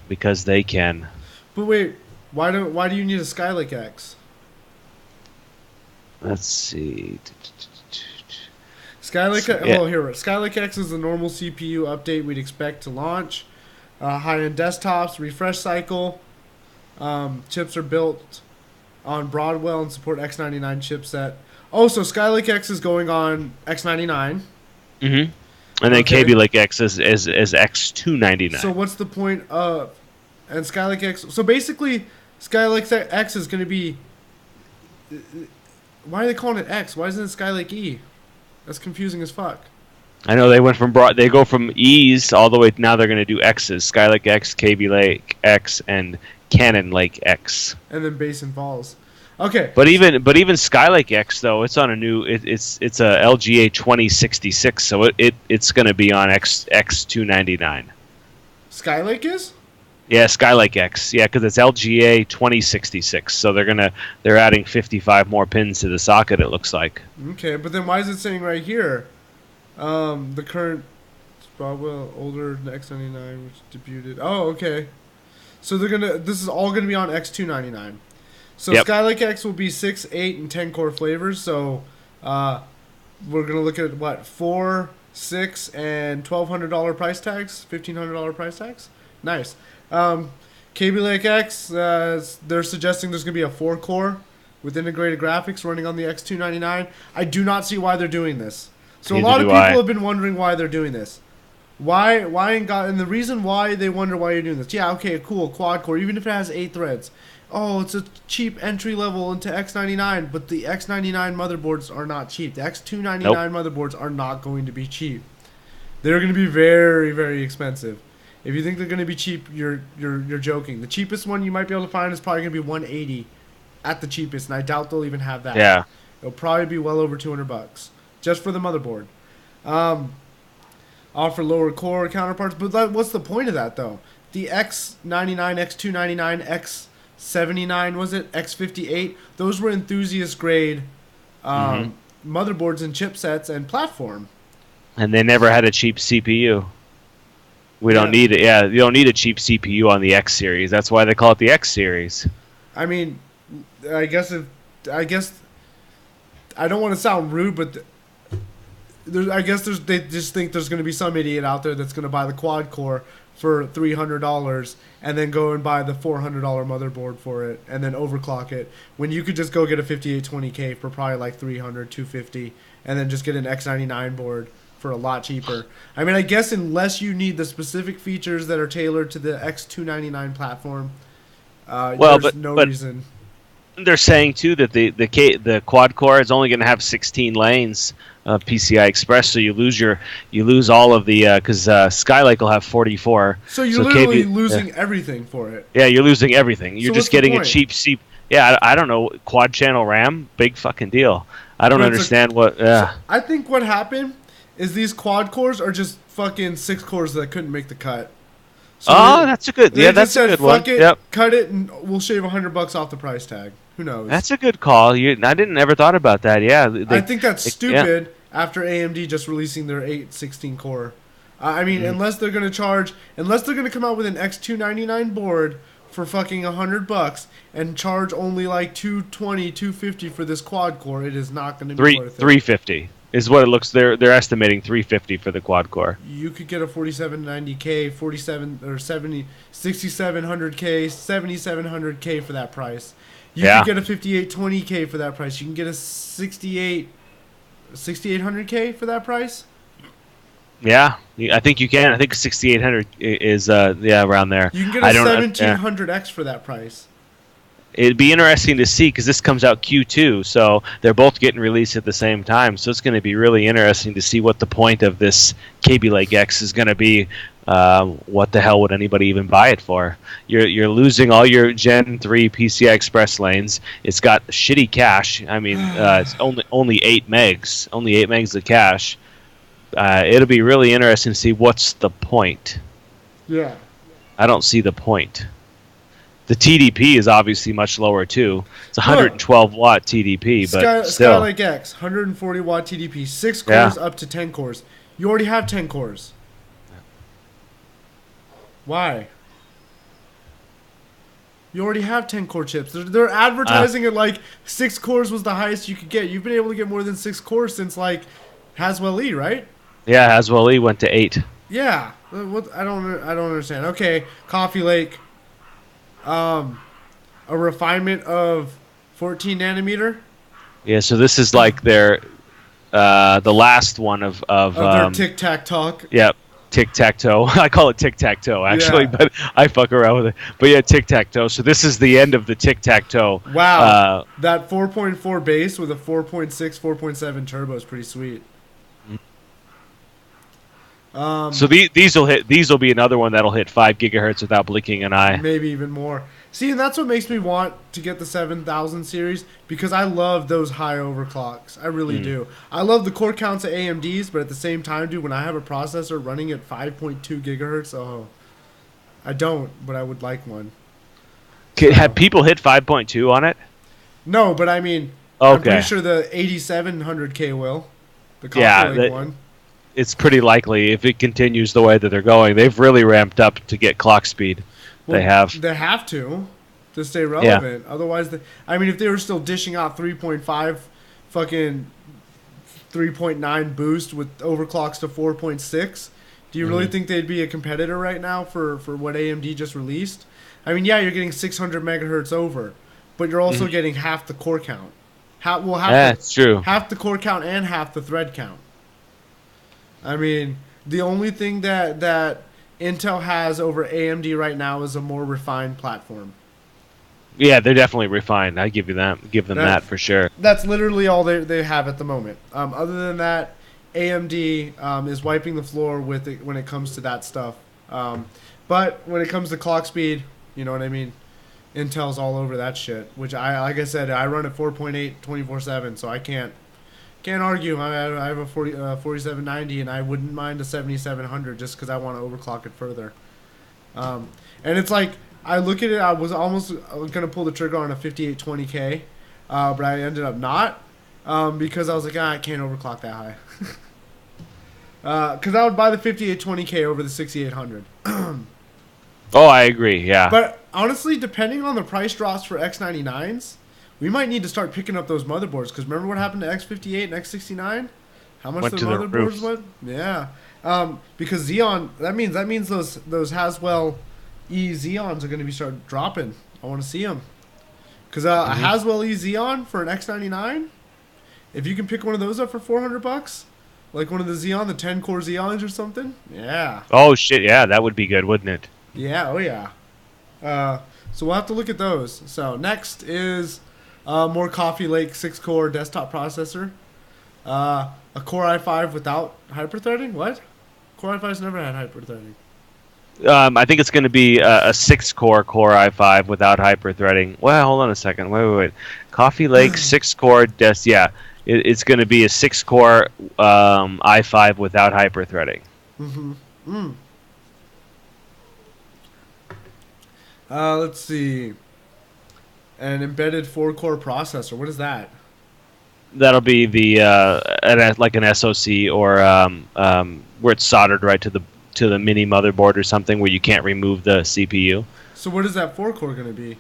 Because they can. But wait, why do you need a Skylake X? Let's see. Skylake X is the normal CPU update we'd expect to launch. High-end desktops, refresh cycle. Chips are built on Broadwell and support X99 chipset. Oh, so Skylake X is going on X99. Mm-hmm. And then Okay. Kaby Lake X is X299. So what's the point of and Skylake X? So basically, Skylake X is going to be. Why are they calling it X? Why isn't it Skylake E? That's confusing as fuck. I know they went from they go from E's all the way. Now they're going to do X's: Skylake X, Kaby Lake X, and Cannon Lake X. And then Basin Falls. Okay. But even Skylake X though, it's on a new. It's a LGA 2066, so it's going to be on X299. Skylake is? Yeah, Skylake X. Yeah, because it's LGA 2066, so they're adding 55 more pins to the socket. It looks like. Okay, but then why is it saying right here, the current Broadwell older X99 which debuted? Oh, okay. So this is all gonna be on X299. So Yep. Skylake X will be 6, 8, and 10 core flavors. So, we're gonna look at what 4, 6, and $1,200 price tags, $1,500 price tags. Nice. Kaby Lake X, they're suggesting there's going to be a 4-core with integrated graphics running on the X299. I do not see why they're doing this. So a lot of people have been wondering why they're doing this. And the reason why they wonder why you're doing this. Yeah, okay, cool, quad core, even if it has 8 threads. Oh, it's a cheap entry level into X99, but the X99 motherboards are not cheap. The X299 motherboards are not going to be cheap. They're going to be very, very expensive. If you think they're going to be cheap, you're joking. The cheapest one you might be able to find is probably going to be 180 at the cheapest, and I doubt they'll even have that. Yeah. It'll probably be well over $200 just for the motherboard. Offer lower core counterparts, but what's the point of that though? The X99, X299, X79 was it? X58. Those were enthusiast grade motherboards and chipsets and platform. And they never had a cheap CPU. We don't need it. Yeah, you don't need a cheap CPU on the X series. That's why they call it the X series. I mean, I guess I don't want to sound rude, but they just think there's going to be some idiot out there that's going to buy the quad core for $300 and then go and buy the $400 motherboard for it and then overclock it when you could just go get a 5820K for probably like $300, $250 and then just get an X99 board for a lot cheaper. I mean, I guess unless you need the specific features that are tailored to the X299 platform, there's no reason. They're saying too that the quad core is only going to have 16 lanes of PCI Express, so you lose all of the because Skylake will have 44. So you're literally losing everything for it. Yeah, you're losing everything. You're just getting a cheap CPU. Yeah, I don't know, quad channel RAM, big fucking deal. I don't understand what. So I think what happened is these quad cores are just fucking 6 cores that couldn't make the cut. So that's a good. Yeah, that's a good one. Yep. Cut it, and we'll shave $100 off the price tag. Who knows? That's a good call. I didn't ever thought about that. Yeah, I think that's stupid. After AMD just releasing their 816 core, I mean, unless they're gonna come out with an X299 board for fucking $100 and charge only like $220, $250 for this quad core, it is not gonna be worth it. $350 is what it looks. They're estimating $350 for the quad core. You could get a 4790K, 6700K, 7700K for that price. You can get a 5820K for that price. You can get a 6800K for that price. Yeah, I think you can. I think 6800 is around there. You can get a 1700X for that price. It'd be interesting to see because this comes out Q2, so they're both getting released at the same time. So it's going to be really interesting to see what the point of this Kaby Lake X is going to be. What the hell would anybody even buy it for? You're losing all your Gen 3 PCI Express lanes. It's got shitty cache. I mean, it's only 8 megs. Only 8 megs of cache. It'll be really interesting to see what's the point. Yeah. I don't see the point. The TDP is obviously much lower too. It's 112 watt TDP, but still. Skylake X, 140 watt TDP, 6 cores up to 10 cores. You already have 10 cores. Why? You already have 10 core chips. They're advertising it like 6 cores was the highest you could get. You've been able to get more than 6 cores since like Haswell E, right? Yeah, Haswell E went to 8. Yeah. What? I don't understand. Okay, Coffee Lake. A refinement of 14 nanometer. Yeah, so this is like their the last one of their tic tac talk. yeah, tic tac toe. I call it tic tac toe actually, Yeah. but I fuck around with it. But yeah, tic tac toe. So this is the end of the tic tac toe. Wow, that 4.4 base with a 4.6, 4.7 turbo is pretty sweet. So these will be another one that'll hit 5 gigahertz without blinking an eye. Maybe even more. See, and that's what makes me want to get the 7000 series because I love those high overclocks. I really do. I love the core counts of AMDs, but at the same time, dude, when I have a processor running at 5.2 gigahertz, I don't, but I would like one. Have people hit 5.2 on it? No, but I mean, I'm Okay. pretty sure the 8700K will. The Yeah, Coffee Lake that- one. It's pretty likely if it continues the way that they're going. They've really ramped up to get clock speed. They have. They have to stay relevant. Otherwise, I mean, if they were still dishing out 3.5, fucking 3.9 boost with overclocks to 4.6, do you really think they'd be a competitor right now for what AMD just released? I mean, yeah, you're getting 600 megahertz over, but you're also getting half the core count. It's true. Half the core count and half the thread count. I mean, the only thing that Intel has over AMD right now is a more refined platform. Yeah, they're definitely refined. I give you that. Give them that for sure. That's literally all they have at the moment. Other than that, AMD is wiping the floor with it when it comes to that stuff. But when it comes to clock speed, you know what I mean? Intel's all over that shit. Which like I said, I run at 4.8 24/7, so I can't argue. I have a 4790, and I wouldn't mind a 7700 just because I want to overclock it further. And it's like, I look at it, I was almost going to pull the trigger on a 5820K, but I ended up not because I was like, I can't overclock that high. Because I would buy the 5820K over the 6800. Oh, I agree. Yeah. But honestly, depending on the price drops for X99s, we might need to start picking up those motherboards. Because remember what happened to X58 and X69? How much Went the to the motherboards roof. went? Yeah. Because Xeon, that means those Haswell E Xeons are going to be start dropping. I want to see them. Because a Haswell E Xeon for an X99, if you can pick one of those up for $400, like one of the Xeon, the 10 core Xeons or something, yeah. Oh shit! Yeah, that would be good, wouldn't it? Yeah, oh yeah. So we'll have to look at those. So next is more Coffee Lake 6-core desktop processor. A Core i5 without hyperthreading? What? Core i5's never had hyperthreading. I think it's going to be a 6-core Core i5 without hyperthreading. Well, hold on a second. Wait. Coffee Lake 6-core Yeah, it's going to be a 6-core i5 without hyperthreading. Let's see. An embedded 4-core processor. What is that? That'll be like an SoC or where it's soldered right to the mini motherboard or something where you can't remove the CPU. So what is that 4-core going to be?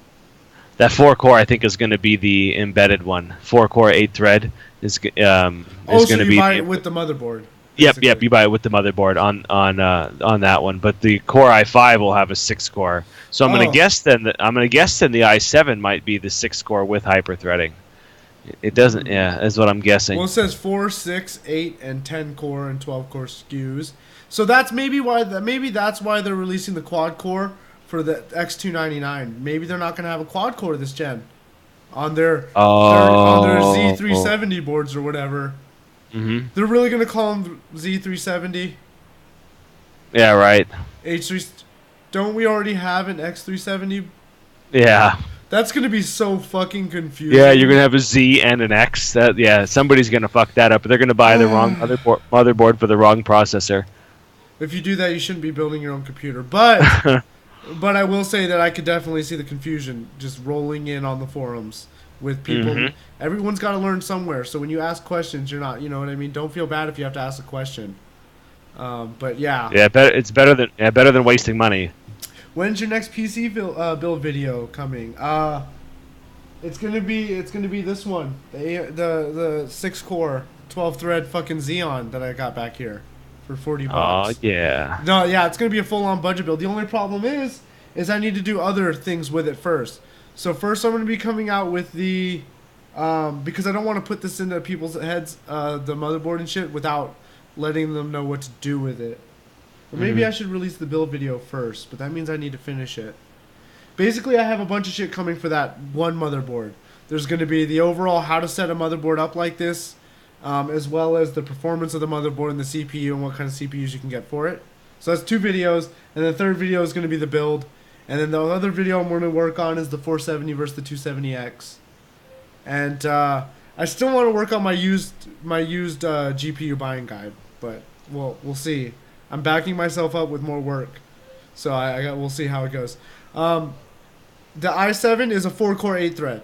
That 4-core I think is going to be the embedded one. 4-core 8-thread is going to be. You buy it with the motherboard. Yep. basically. You buy it with the motherboard on that one. But the Core i5 will have a 6-core. So I'm going to guess then the i7 might be the 6-core with hyperthreading. It doesn't. Yeah, is what I'm guessing. Well, it says 4, 6, 8, and 10 core and 12 core SKUs. So that's maybe why they're releasing the quad core for the X299. Maybe they're not going to have a quad core this gen on their Z370 boards or whatever. Mm-hmm. They're really going to call them Z370. Yeah. Right. H3. Don't we already have an X370? Yeah. That's going to be so fucking confusing. Yeah, you're gonna have a Z and an X. Somebody's gonna fuck that up. They're gonna buy the wrong motherboard for the wrong processor. If you do that, you shouldn't be building your own computer. But but I will say that I could definitely see the confusion just rolling in on the forums with people. Mm-hmm. Everyone's got to learn somewhere. So when you ask questions, you're not, you know what I mean? Don't feel bad if you have to ask a question. But yeah. Yeah, it's better than wasting money. When's your next PC build video coming? It's gonna be this one, the 6-core 12-thread fucking Xeon that I got back here for $40. Oh yeah. No, yeah, it's gonna be a full-on budget build. The only problem is I need to do other things with it first. So first, I'm gonna be coming out with the because I don't want to put this into people's heads, the motherboard and shit, without letting them know what to do with it. Or maybe I should release the build video first, but that means I need to finish it. Basically, I have a bunch of shit coming for that one motherboard. There's going to be the overall how to set a motherboard up like this, as well as the performance of the motherboard and the CPU and what kind of CPUs you can get for it. So that's 2 videos, and the third video is going to be the build. And then the other video I'm going to work on is the 470 versus the 270X. And I still want to work on my used GPU buying guide, but we'll see. I'm backing myself up with more work, so we'll see how it goes. The i7 is a 4-core 8-thread.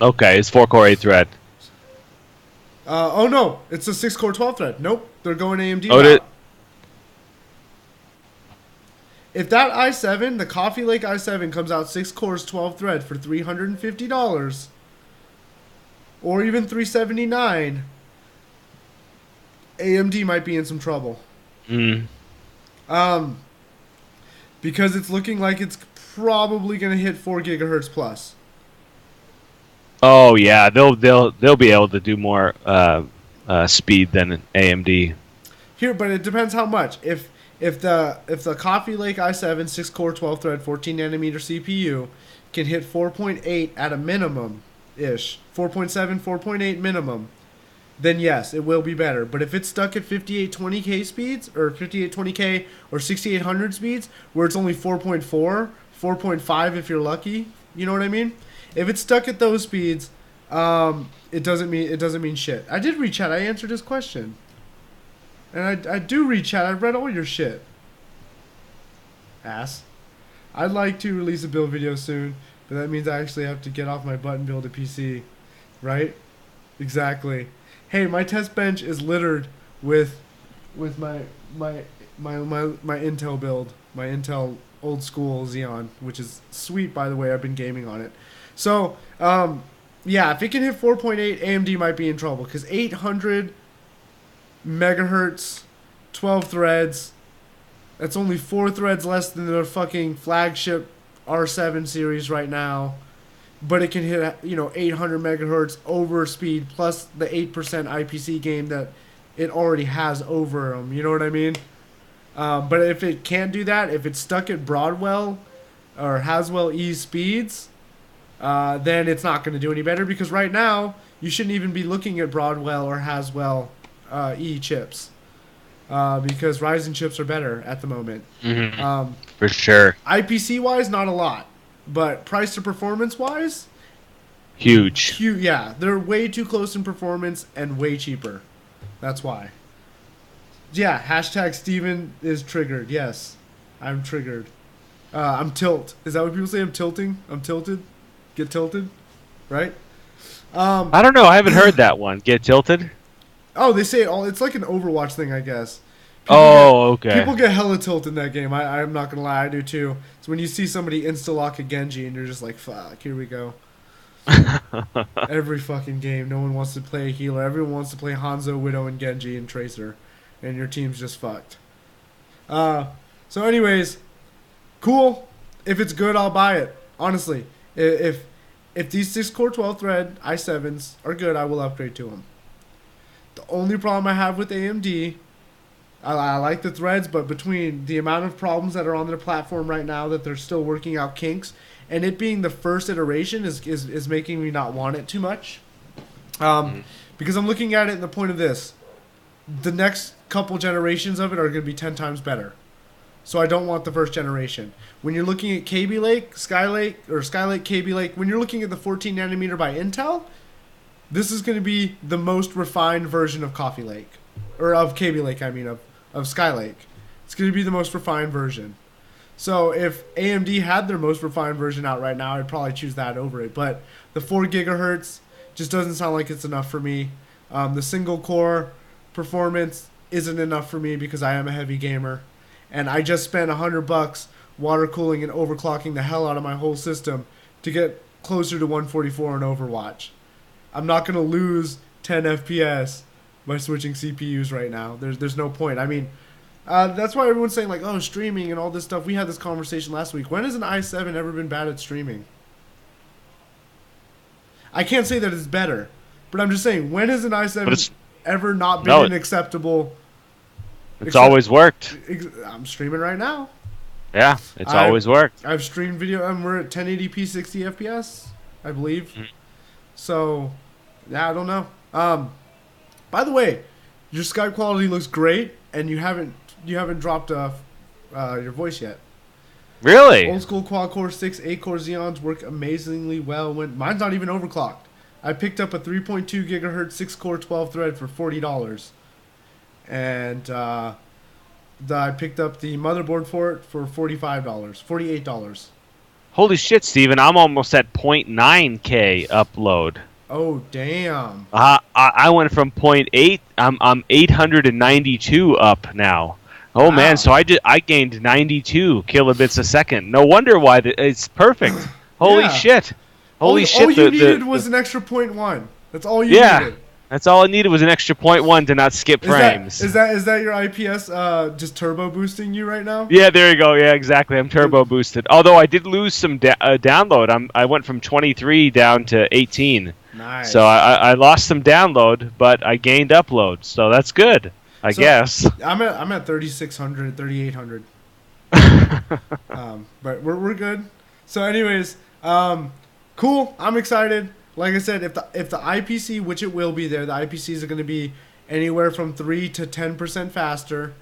Okay, it's 4-core 8-thread. Oh no, it's a 6-core 12-thread. Nope, they're going AMD. Oh, if that i7, the Coffee Lake i7, comes out 6 cores 12 thread for $350, or even $379, AMD might be in some trouble. Because it's looking like it's probably going to hit 4 gigahertz plus. Oh yeah, they'll be able to do more speed than AMD. Here, but it depends how much. If the Coffee Lake i7 6-core 12-thread 14 nanometer CPU can hit 4.8 at a minimum ish, 4.7, 4.8 minimum, then yes, it will be better. But if it's stuck at 5820K speeds or 5820K or 6800 speeds, where it's only 4.4, 4.5 if you're lucky, you know what I mean? If it's stuck at those speeds, it doesn't mean shit. I did read chat. I answered his question. And I do read chat. I've read all your shit. Ass. I'd like to release a build video soon, but that means I actually have to get off my butt and build a PC. Right? Exactly. Hey, my test bench is littered with my Intel build. My Intel old school Xeon, which is sweet, by the way. I've been gaming on it. So, yeah, if it can hit 4.8, AMD might be in trouble, because 800 megahertz, 12 threads, that's only 4 threads less than their fucking flagship R7 series right now, but it can hit 800 megahertz over speed plus the 8% IPC gain that it already has over them, you know what I mean? But if it can't do that, if it's stuck at Broadwell or Haswell E speeds, then it's not going to do any better, because right now you shouldn't even be looking at Broadwell or Haswell E chips, because Ryzen chips are better at the moment. For sure. IPC wise, not a lot, but price to performance wise, huge. Yeah, they're way too close in performance and way cheaper. That's why. Yeah, hashtag Steven is triggered. Yes, I'm triggered. I'm tilt. Is that what people say? I'm tilting? I'm tilted? Get tilted? Right? I don't know. I haven't heard that one. Get tilted? Oh, they say it all. It's like an Overwatch thing, I guess. Okay. People get hella tilted in that game. I'm not going to lie. I do too. It's when you see somebody insta-lock a Genji and you're just like, fuck, here we go. Every fucking game. No one wants to play a healer. Everyone wants to play Hanzo, Widow, and Genji and Tracer. And your team's just fucked. So anyways, cool. If it's good, I'll buy it. Honestly. If these 6-core 12-thread i7s are good, I will upgrade to them. The only problem I have with AMD, I like the threads, but between the amount of problems that are on their platform right now that they're still working out kinks, and it being the first iteration is making me not want it too much. Because I'm looking at it in the point of this. The next couple generations of it are going to be 10 times better. So I don't want the first generation. When you're looking at Kaby Lake, Skylake, Kaby Lake, when you're looking at the 14 nanometer by Intel, this is going to be the most refined version of Coffee Lake. Or of Kaby Lake, I mean, of Skylake. It's going to be the most refined version. So if AMD had their most refined version out right now, I'd probably choose that over it. But the 4 gigahertz just doesn't sound like it's enough for me. The single core performance isn't enough for me because I am a heavy gamer. And I just spent $100 water cooling and overclocking the hell out of my whole system to get closer to 144 in Overwatch. I'm not going to lose 10 FPS by switching CPUs right now. There's no point. I mean, that's why everyone's saying, like, oh, streaming and all this stuff. We had this conversation last week. When has an i7 ever been bad at streaming? I can't say that it's better, but I'm just saying, when has an i7 ever not been an acceptable? It's always worked. I'm streaming right now. Yeah, it's always worked. I've streamed video, and we're at 1080p 60 FPS, I believe. So, yeah, I don't know. By the way, your Skype quality looks great, and you haven't dropped your voice yet. Really? Old school quad-core 6 8-core Xeons work amazingly well. Mine's not even overclocked. I picked up a 3.2 gigahertz 6-core 12-thread for $40. And I picked up the motherboard for it for $48. Holy shit, Steven. I'm almost at 0.9K upload. Oh, damn. I went from 0.8. I'm 892 up now. Oh, wow. Man, so I gained 92 kilobits a second. No wonder why it's perfect. Holy shit. Holy shit. All you needed was an extra 0.1. That's all you needed. That's all I needed was an extra 0.1 to not skip frames. Is that your IPS just turbo boosting you right now? Yeah, there you go. Yeah, exactly. I'm turbo boosted. Although I did lose some download. I went from 23 down to 18. Nice. So I lost some download, but I gained upload. So that's good, I guess. I'm at 3,600, 3,800. But we're good. So anyways, cool. I'm excited. Like I said, if the IPC, which it will be there, the IPCs are going to be anywhere from 3 to 10% faster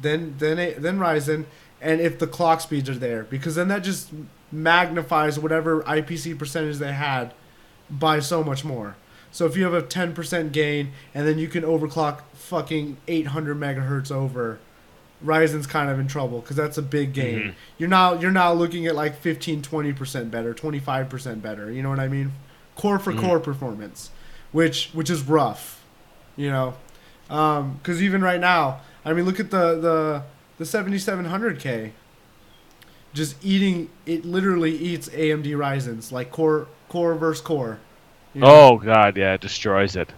than Ryzen, and if the clock speeds are there, because then that just magnifies whatever IPC percentage they had by so much more. So if you have a 10% gain and then you can overclock fucking 800 megahertz over, Ryzen's kind of in trouble because that's a big gain. Mm-hmm. You're now looking at like 15-20% better, 25% better. You know what I mean? Core for core performance, which is rough, you know, because even right now, I mean, look at the 7700K, just eating it. Literally eats AMD Ryzen's, like core versus core. You know? Oh god, yeah, it destroys it.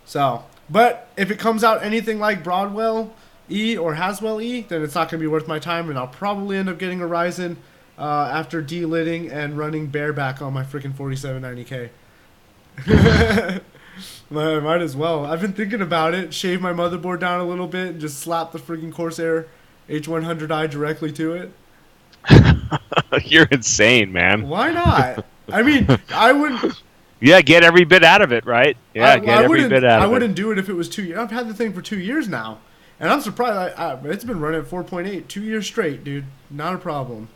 So, but if it comes out anything like Broadwell E or Haswell E, then it's not gonna be worth my time, and I'll probably end up getting a Ryzen. After delitting and running bareback on my freaking 4790K. Might as well. I've been thinking about it. Shave my motherboard down a little bit and just slap the freaking Corsair H100i directly to it. You're insane, man. Why not? I mean, I wouldn't... Yeah, get every bit out of it, right? Yeah, get every bit out of it. I wouldn't do it if it was 2 years. I've had the thing for 2 years now. And I'm surprised. It's been running at 4.8 2 years straight, dude. Not a problem.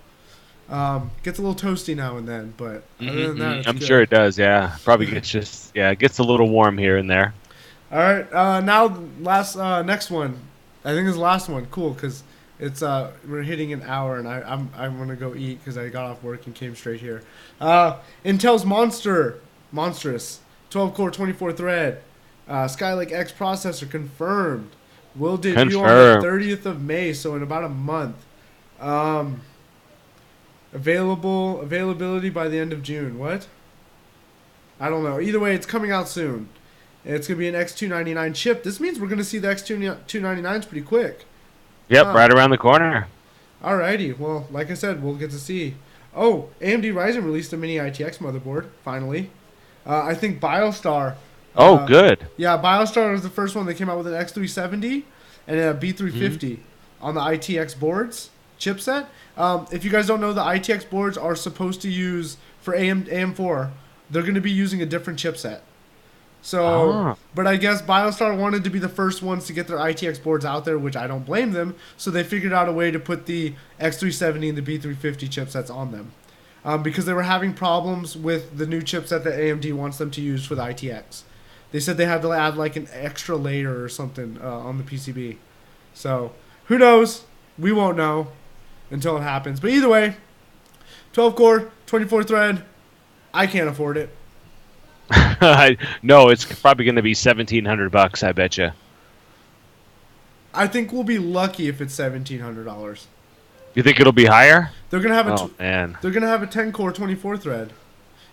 Gets a little toasty now and then, but other than that, I'm sure it does. Yeah, probably gets it gets a little warm here and there. All right, now next one. I think is the last one. Cool, because it's we're hitting an hour, and I'm gonna go eat because I got off work and came straight here. Intel's monstrous 12-core 24-thread Skylake X processor confirmed. Will debut on the 30th of May, so in about a month. Availability by the end of June. What? I don't know. Either way, it's coming out soon. It's going to be an X299 chip. This means we're going to see the X299s pretty quick. Yep, right around the corner. Alrighty. Well, like I said, we'll get to see. Oh, AMD Ryzen released a mini ITX motherboard, finally. I think BioStar. Oh, good. Yeah, BioStar was the first one that came out with an X370 and a B350 on the ITX boards chipset. If you guys don't know, the ITX boards are supposed to use, for AM4, they're going to be using a different chipset. So, but I guess BioStar wanted to be the first ones to get their ITX boards out there, which I don't blame them. So they figured out a way to put the X370 and the B350 chipsets on them. Because they were having problems with the new chipset that AMD wants them to use for the ITX. They said they had to add like an extra layer or something on the PCB. So, who knows? We won't know until it happens. But either way, 12-core, 24-thread, I can't afford it. No, it's probably going to be $1,700, I bet you. I think we'll be lucky if it's $1,700. You think it'll be higher? They're gonna have They're gonna have a 10-core 24-thread.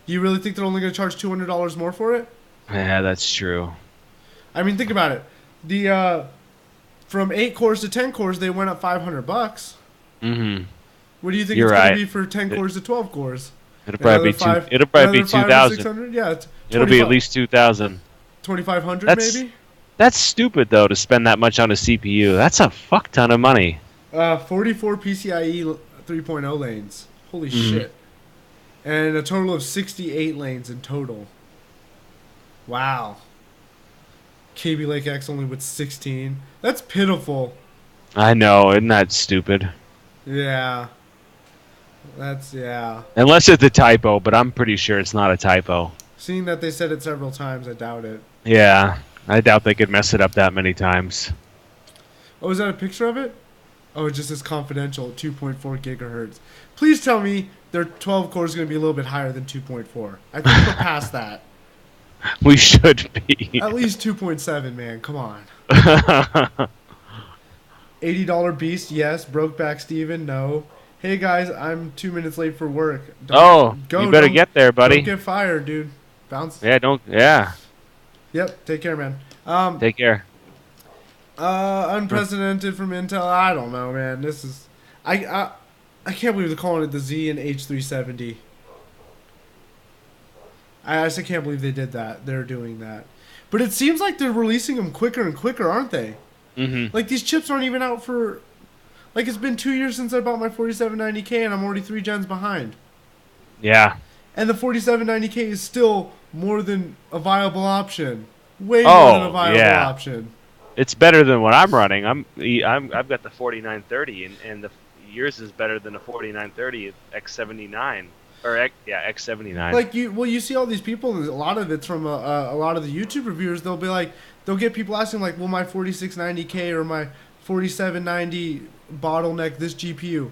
You really think they're only gonna charge $200 more for it? Yeah, that's true. I mean, think about it. The from 8 cores to 10 cores, they went up $500. Mm-hmm. What do you think it's gonna be for 10 cores to 12 cores? It'll probably be 2,000. $600? Yeah, It'll be at least 2,000. 2,500 maybe. That's stupid though to spend that much on a CPU. That's a fuck ton of money. 44 PCIe 3.0 lanes. Holy shit. And a total of 68 lanes in total. Wow. Kaby Lake X only with 16. That's pitiful. I know, isn't that stupid? Yeah. Yeah. Unless it's a typo, but I'm pretty sure it's not a typo. Seeing that they said it several times, I doubt it. Yeah, I doubt they could mess it up that many times. Oh, is that a picture of it? Oh, it just says confidential, 2.4 gigahertz. Please tell me their 12 core is going to be a little bit higher than 2.4. I think we're past that. We should be. At least 2.7, man. Come on. $80 Beast, yes. Brokeback Steven, no. Hey, guys, I'm 2 minutes late for work. You better get there, buddy. Don't get fired, dude. Bounce. Yeah. Yep, take care, man. Take care. Unprecedented from Intel. I don't know, man. This is... I can't believe they're calling it the Z and H370. I just can't believe they did that. They're doing that. But it seems like they're releasing them quicker and quicker, aren't they? Mm-hmm. Like, these chips aren't even out for... Like, it's been 2 years since I bought my 4790K, and I'm already 3 gens behind. Yeah. And the 4790K is still more than a viable option. Way more than a viable option. It's better than what I'm running. I've got the 4930, and yours is better than the 4930 X79 or X79. Like you see all these people. A lot of it's from a lot of the YouTube reviewers. They'll be like, they'll get people asking like, will my 4690K or my 4790 bottleneck this GPU?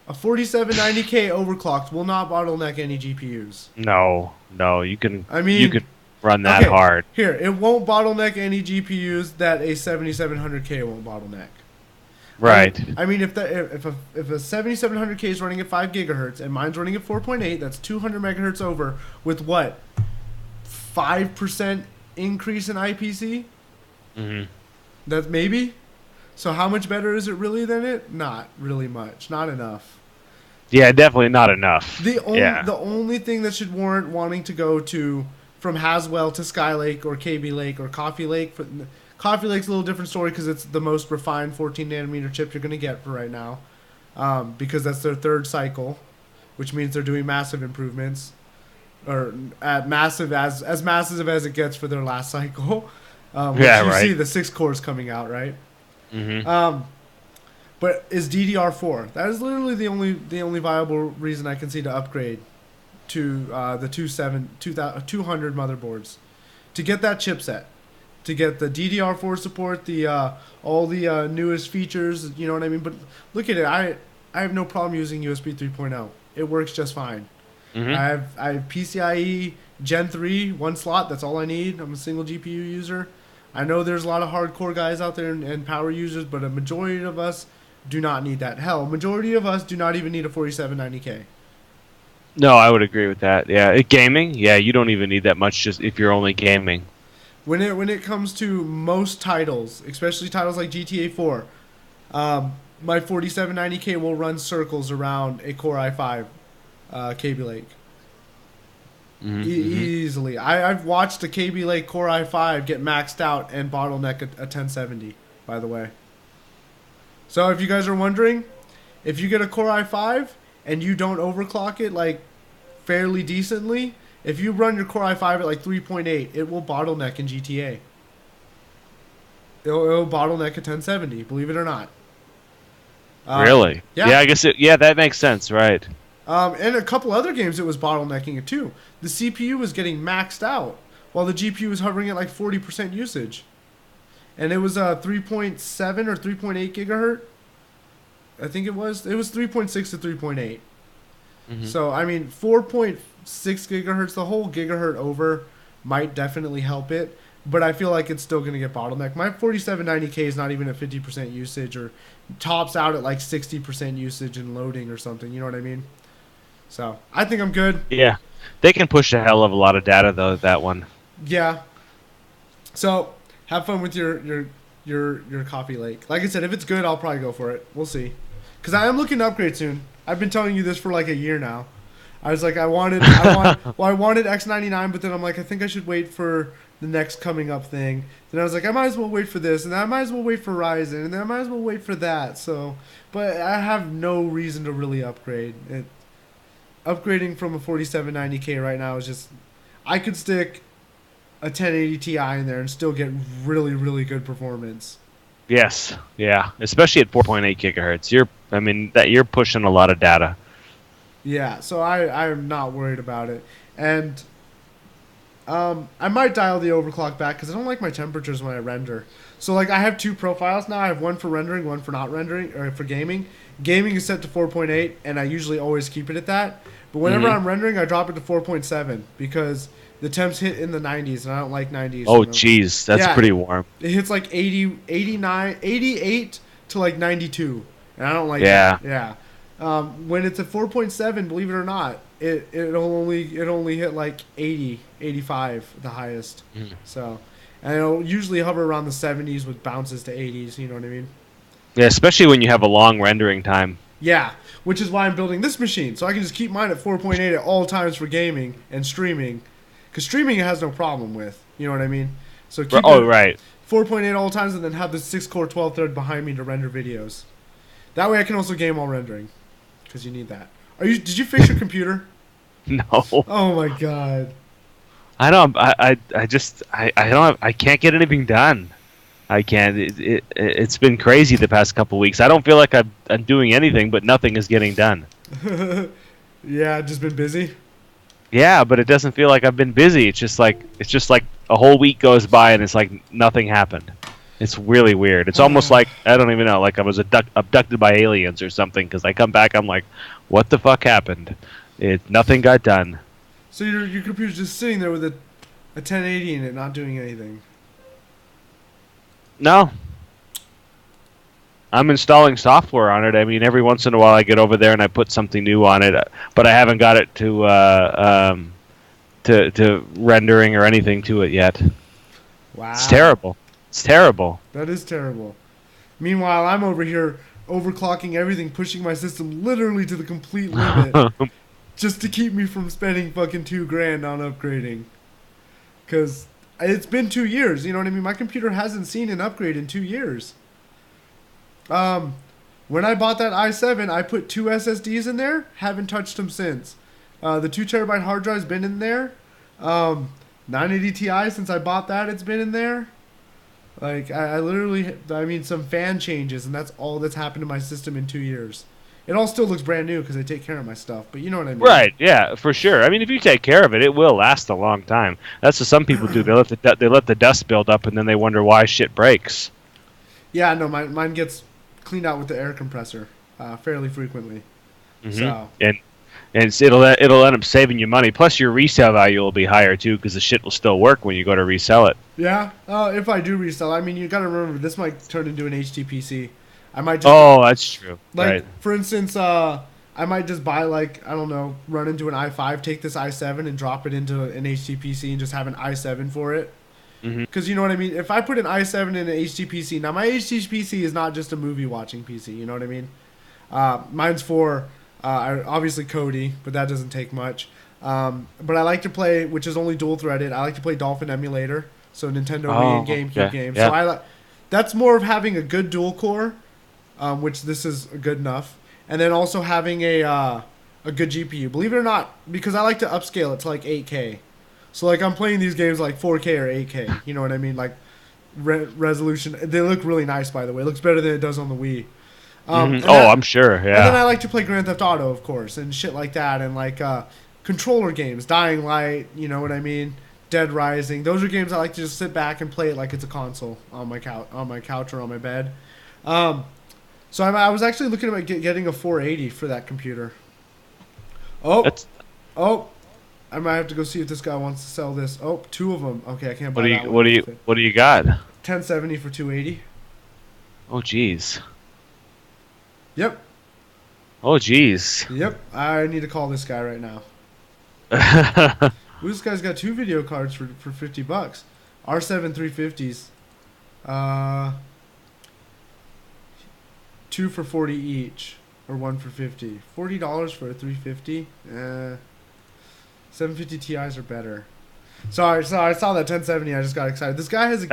A 4790K overclocked will not bottleneck any GPUs. No, you can. I mean, you can run that hard. Here, it won't bottleneck any GPUs that a 7700K won't bottleneck. Right. I mean, if a 7700K is running at 5 gigahertz and mine's running at 4.8, that's 200 megahertz over with what? 5% increase in IPC? Mm-hmm. That's maybe. So how much better is it really than it? Not really much. Not enough. Yeah, definitely not enough. The only thing that should warrant wanting to go to from Haswell to Skylake or Kaby Lake or Coffee Lake. Coffee Lake's a little different story because it's the most refined 14 nanometer chip you're going to get for right now, because that's their third cycle, which means they're doing massive improvements, or as massive as it gets for their last cycle. You see the 6 cores coming out, right? Mm-hmm. But is DDR4? That is literally the only viable reason I can see to upgrade to the 200 motherboards, to get that chipset, to get the DDR4 support, all the newest features. You know what I mean? But look at it. I have no problem using USB 3.0. It works just fine. Mm-hmm. I have PCIe Gen 3, 1 slot. That's all I need. I'm a single GPU user. I know there's a lot of hardcore guys out there and power users, but a majority of us do not need that. Hell, majority of us do not even need a 4790K. No, I would agree with that. Yeah, gaming, you don't even need that much just if you're only gaming. When it comes to most titles, especially titles like GTA 4, my 4790K will run circles around a Core i5 Kaby Lake. Mm-hmm, easily. I've watched a Kaby Lake Core i5 get maxed out and bottleneck a 1070, by the way. So if you guys are wondering, if you get a Core i5 and you don't overclock it like fairly decently, if you run your Core i5 at like 3.8, it will bottleneck in GTA. It'll bottleneck a 1070, believe it or not. Really? Yeah, I guess that makes sense, right? And a couple other games it was bottlenecking it too. The CPU was getting maxed out while the GPU was hovering at like 40% usage. And it was 3.7 or 3.8 gigahertz. I think it was 3.6 to 3.8. Mm-hmm. So, I mean, 4.6 gigahertz, the whole gigahertz over might definitely help it. But I feel like it's still going to get bottlenecked. My 4790K is not even at 50% usage, or tops out at like 60% usage and loading or something. You know what I mean? So, I think I'm good. Yeah. They can push a hell of a lot of data, though, that one. Yeah. So, have fun with your Coffee Lake. Like I said, if it's good, I'll probably go for it. We'll see. Because I am looking to upgrade soon. I've been telling you this for like a year now. I was like, I wanted X99, but then I'm like, I think I should wait for the next coming up thing. Then I was like, I might as well wait for this, and then I might as well wait for Ryzen, and then I might as well wait for that. So, but I have no reason to really upgrade. Upgrading from a 4790K right now is just, I could stick a 1080 Ti in there and still get really, really good performance. Yes, yeah, especially at 4.8 gigahertz. You're pushing a lot of data. Yeah, so I'm not worried about it. And I might dial the overclock back because I don't like my temperatures when I render. So like I have two profiles now. I have one for rendering, one for not rendering, or for gaming. Gaming is set to 4.8, and I usually always keep it at that. But whenever I'm rendering, I drop it to 4.7 because the temps hit in the 90s, and I don't like 90s. Oh, jeez, that's pretty warm. It hits like 80, 89, 88 to like 92, and I don't like that. Yeah. When it's at 4.7, believe it or not, it'll only hit like 80, 85, the highest. So, and it'll usually hover around the 70s with bounces to 80s. You know what I mean? Yeah, especially when you have a long rendering time. Yeah, which is why I'm building this machine, so I can just keep mine at 4.8 at all times for gaming and streaming, because streaming it has no problem with. You know what I mean? So keep right. 4.8 all times, and then have the 6-core 12-thread behind me to render videos. That way, I can also game while rendering, because you need that. Did you fix your computer? No. Oh my god. I don't. I don't. I can't get anything done. I can't. It's been crazy the past couple weeks. I don't feel like I'm doing anything, but nothing is getting done. Yeah, just been busy. Yeah, but it doesn't feel like I've been busy. It's just like a whole week goes by and it's like nothing happened. It's really weird. It's almost like I don't even know, like I was abducted by aliens or something. Because I come back, I'm like, what the fuck happened? Nothing got done. So your computer's just sitting there with a 1080 in it, not doing anything. No. I'm installing software on it. I mean, every once in a while I get over there and I put something new on it, but I haven't got it to rendering or anything to it yet. Wow. It's terrible. It's terrible. That is terrible. Meanwhile, I'm over here overclocking everything, pushing my system literally to the complete limit just to keep me from spending fucking $2,000 on upgrading. Because it's been 2 years, you know what I mean? My computer hasn't seen an upgrade in 2 years. When I bought that i7, I put 2 SSDs in there. Haven't touched them since. The 2 terabyte hard drive's been in there. 980 Ti, since I bought that, it's been in there. Like, I literally, some fan changes, and that's all that's happened to my system in 2 years. It all still looks brand new because I take care of my stuff, but you know what I mean. Right, yeah, for sure. I mean, if you take care of it, it will last a long time. That's what some people do. They let the dust build up, and then they wonder why shit breaks. Yeah, no, mine gets cleaned out with the air compressor fairly frequently. So. And it'll end up saving you money. Plus, your resale value will be higher too, because the shit will still work when you go to resell it. Yeah, if I do resell, I mean, you got to remember this might turn into an HTPC. I might just. Oh, that's true. Like, right. For instance, I might just buy run into an i5, take this i7 and drop it into an HTPC and just have an i7 for it. Because you know what I mean. If I put an i7 in an HTPC, now my HTPC is not just a movie watching PC. You know what I mean? Mine's for. Obviously Kodi, but that doesn't take much. But I like to play, which is only dual threaded. I like to play Dolphin Emulator, so Nintendo Wii and GameCube games. Yeah. So that's more of having a good dual core, which this is good enough, and then also having a good GPU. Believe it or not, because I like to upscale it to like 8K. So like I'm playing these games like 4K or 8K. You know what I mean? Like resolution. They look really nice, by the way. It looks better than it does on the Wii. I'm sure, yeah. And then I like to play Grand Theft Auto, of course, and shit like that, and like controller games, Dying Light, you know what I mean, Dead Rising. Those are games I like to just sit back and play it like it's a console on my couch or on my bed. So I was actually looking at getting a 480 for that computer. I might have to go see if this guy wants to sell this. 2 of them. Okay, I can't buy that one. What do you got? 1070 for 280. Oh, jeez. Yep. Oh, jeez. Yep. I need to call this guy right now. This guy's got 2 video cards for $50. R7 350s. 2 for $40 each, or 1 for $50. $40 for a 350. 750 Ti's are better. Sorry, I saw that 1070. I just got excited. This guy has a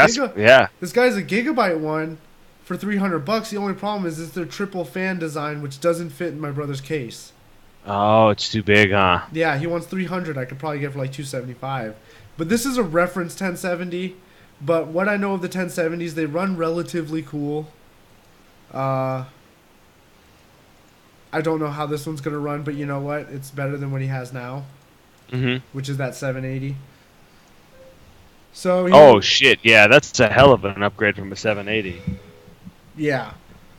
This guy has a gigabyte one for $300. The only problem is it's their triple fan design, which doesn't fit in my brother's case. Oh, it's too big, huh? Yeah, he wants 300. I could probably get for like 275. But this is a reference 1070. But what I know of the 1070s, they run relatively cool. I don't know how this one's gonna run, but you know what? It's better than what he has now, which is that 780. So. Oh shit! Yeah, that's a hell of an upgrade from a 780. Yeah.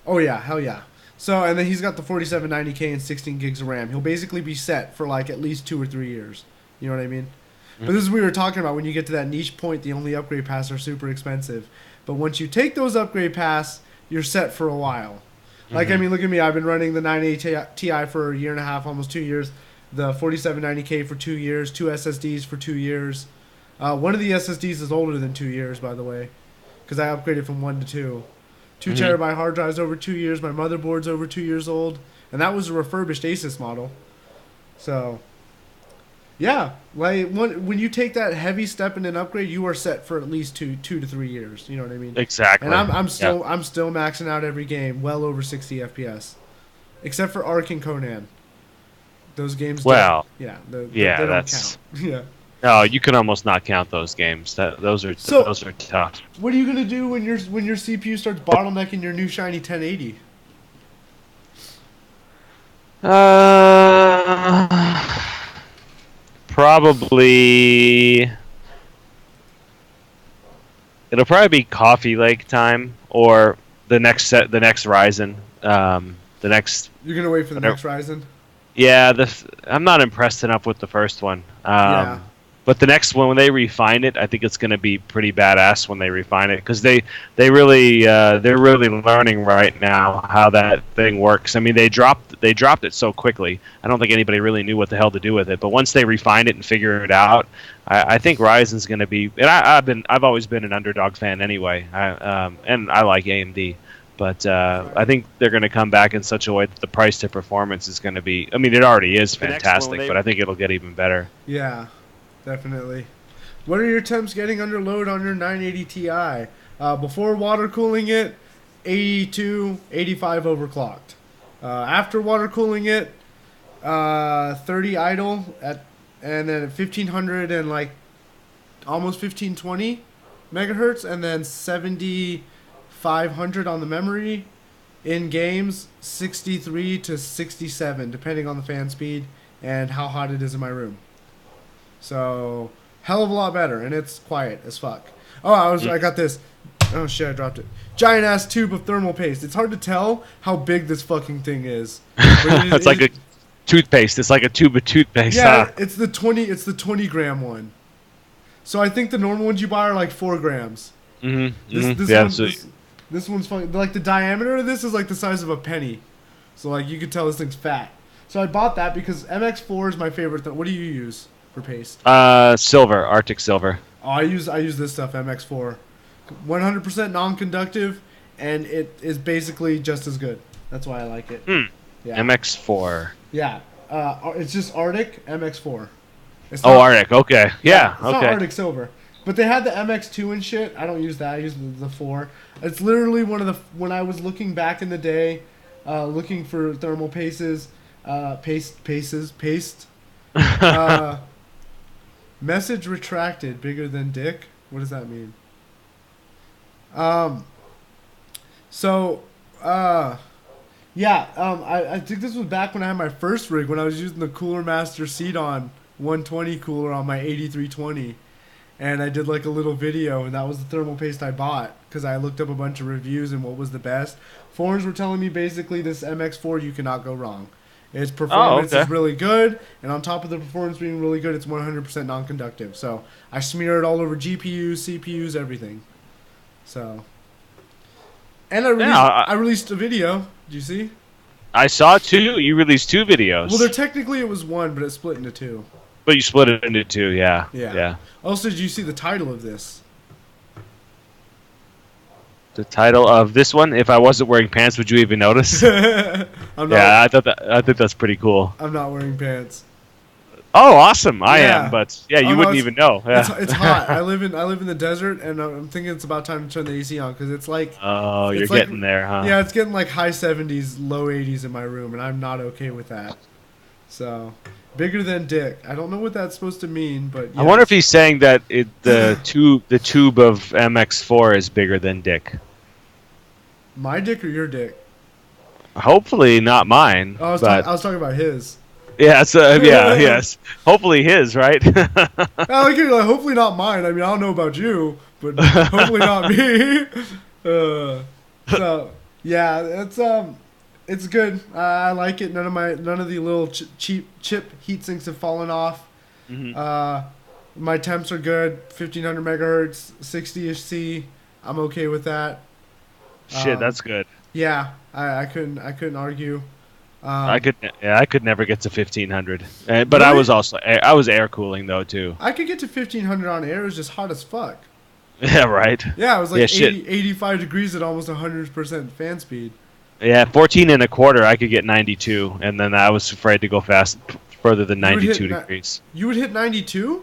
Oh yeah, hell yeah. So and then he's got the 4790K and 16 gigs of RAM. He'll basically be set for like at least 2 or 3 years. You know what I mean? But this is what we were talking about. When you get to that niche point, the only upgrade pass are super expensive. But once you take those upgrade pass, you're set for a while. Like, I mean, look at me. I've been running the 980 Ti for a year and a half, almost 2 years. The 4790K for 2 years. 2 SSDs for 2 years. One of the SSDs is older than 2 years, by the way, because I upgraded from 1 to 2. 2 terabyte hard drives over 2 years. My motherboard's over 2 years old. And that was a refurbished Asus model. So, yeah. Like when you take that heavy step in an upgrade, you are set for at least 2 to 3 years. You know what I mean? Exactly. And I'm still maxing out every game, well over 60 FPS. Except for Ark and Conan. Those games they don't count. Yeah. No, you can almost not count those games. Those are tough. What are you gonna do when your CPU starts bottlenecking your new shiny 1080? Probably it'll probably be Coffee Lake time or the next Ryzen. The next. You're gonna wait for the next Ryzen? Yeah, I'm not impressed enough with the first one. Yeah. But the next one, when they refine it, I think it's going to be pretty badass when they refine it, because they're really learning right now how that thing works. I mean, they dropped it so quickly. I don't think anybody really knew what the hell to do with it. But once they refine it and figure it out, I think Ryzen's going to be. And I've always been an Underdog fan anyway. And I like AMD. But I think they're going to come back in such a way that the price to performance is going to be. I mean, it already is fantastic, but I think it'll get even better. Yeah. Definitely. What are your temps getting under load on your 980 Ti? Before water cooling it, 82, 85 overclocked. After water cooling it, 30 idle and then 1500 and like almost 1520 megahertz, and then 7500 on the memory. In games, 63 to 67, depending on the fan speed and how hot it is in my room. So, hell of a lot better, and it's quiet as fuck. Oh, I got this. Oh shit, I dropped it. Giant ass tube of thermal paste. It's hard to tell how big this fucking thing is. It's like a toothpaste. It's like a tube of toothpaste. Yeah, it's the 20 gram one. So I think the normal ones you buy are like 4 grams. This one's funny. Like the diameter of this is like the size of a penny. So like you can tell this thing's fat. So I bought that because MX4 is my favorite thing. What do you use for paste? Silver, Arctic Silver. Oh, I use this stuff, MX4. 100% non-conductive, and it is basically just as good. That's why I like it. Yeah. MX4. Yeah. It's just Arctic MX4. Arctic. Okay. Yeah. It's not Arctic Silver. But they had the MX2 and shit. I don't use that. I use the 4. It's literally one of the... When I was looking back in the day, looking for thermal pastes, paste. Message retracted, bigger than dick. What does that mean? I think this was back when I had my first rig, when I was using the Cooler Master Ceton 120 cooler on my 8320. And I did like a little video, and that was the thermal paste I bought because I looked up a bunch of reviews and what was the best. Forums were telling me basically this MX4, you cannot go wrong. Its performance is really good, and on top of the performance being really good, it's 100% non-conductive. So I smear it all over GPUs, CPUs, everything. So, and I released a video. Did you see? I saw 2. You released 2 videos. Well, technically it was 1, but it split into 2. But you split it into 2, yeah. Yeah. Also, did you see the title of this? The title of this one, if I wasn't wearing pants, would you even notice? I think that's pretty cool. I'm not wearing pants. Oh, awesome! I Yeah. am, but yeah, Oh, you no, wouldn't even know. Yeah. it's hot. I live in the desert, and I'm thinking it's about time to turn the AC on because Oh, you're it's like getting there, huh? yeah, it's getting like high 70s, low 80s in my room, and I'm not okay with that. So bigger than dick. I don't know what that's supposed to mean, but I wonder if yes. he's saying that the tube of MX4 is bigger than Dick. My dick or your dick. Hopefully not mine, Oh, but I was talking about his. yeah, yes. Hopefully his, right? I like it, like, hopefully not mine. I mean, I don't know about you, but hopefully not me. So yeah, it's good. I like it. None of the little cheap chip heat sinks have fallen off. Mhm. My temps are good. 1500 megahertz, 60ish C. I'm okay with that. Shit, Um, that's good. Yeah, I couldn't argue. I could never get to 1500. But I Really? was also I was air cooling though too. I could get to 1500 on air. It was just hot as fuck. Yeah, right. Yeah, it was Yeah, like shit. 85 degrees at almost 100% fan speed. Yeah, 14 and a quarter I could get 92, and then I was afraid to go further than You would hit 92 ni- degrees. You would hit 92?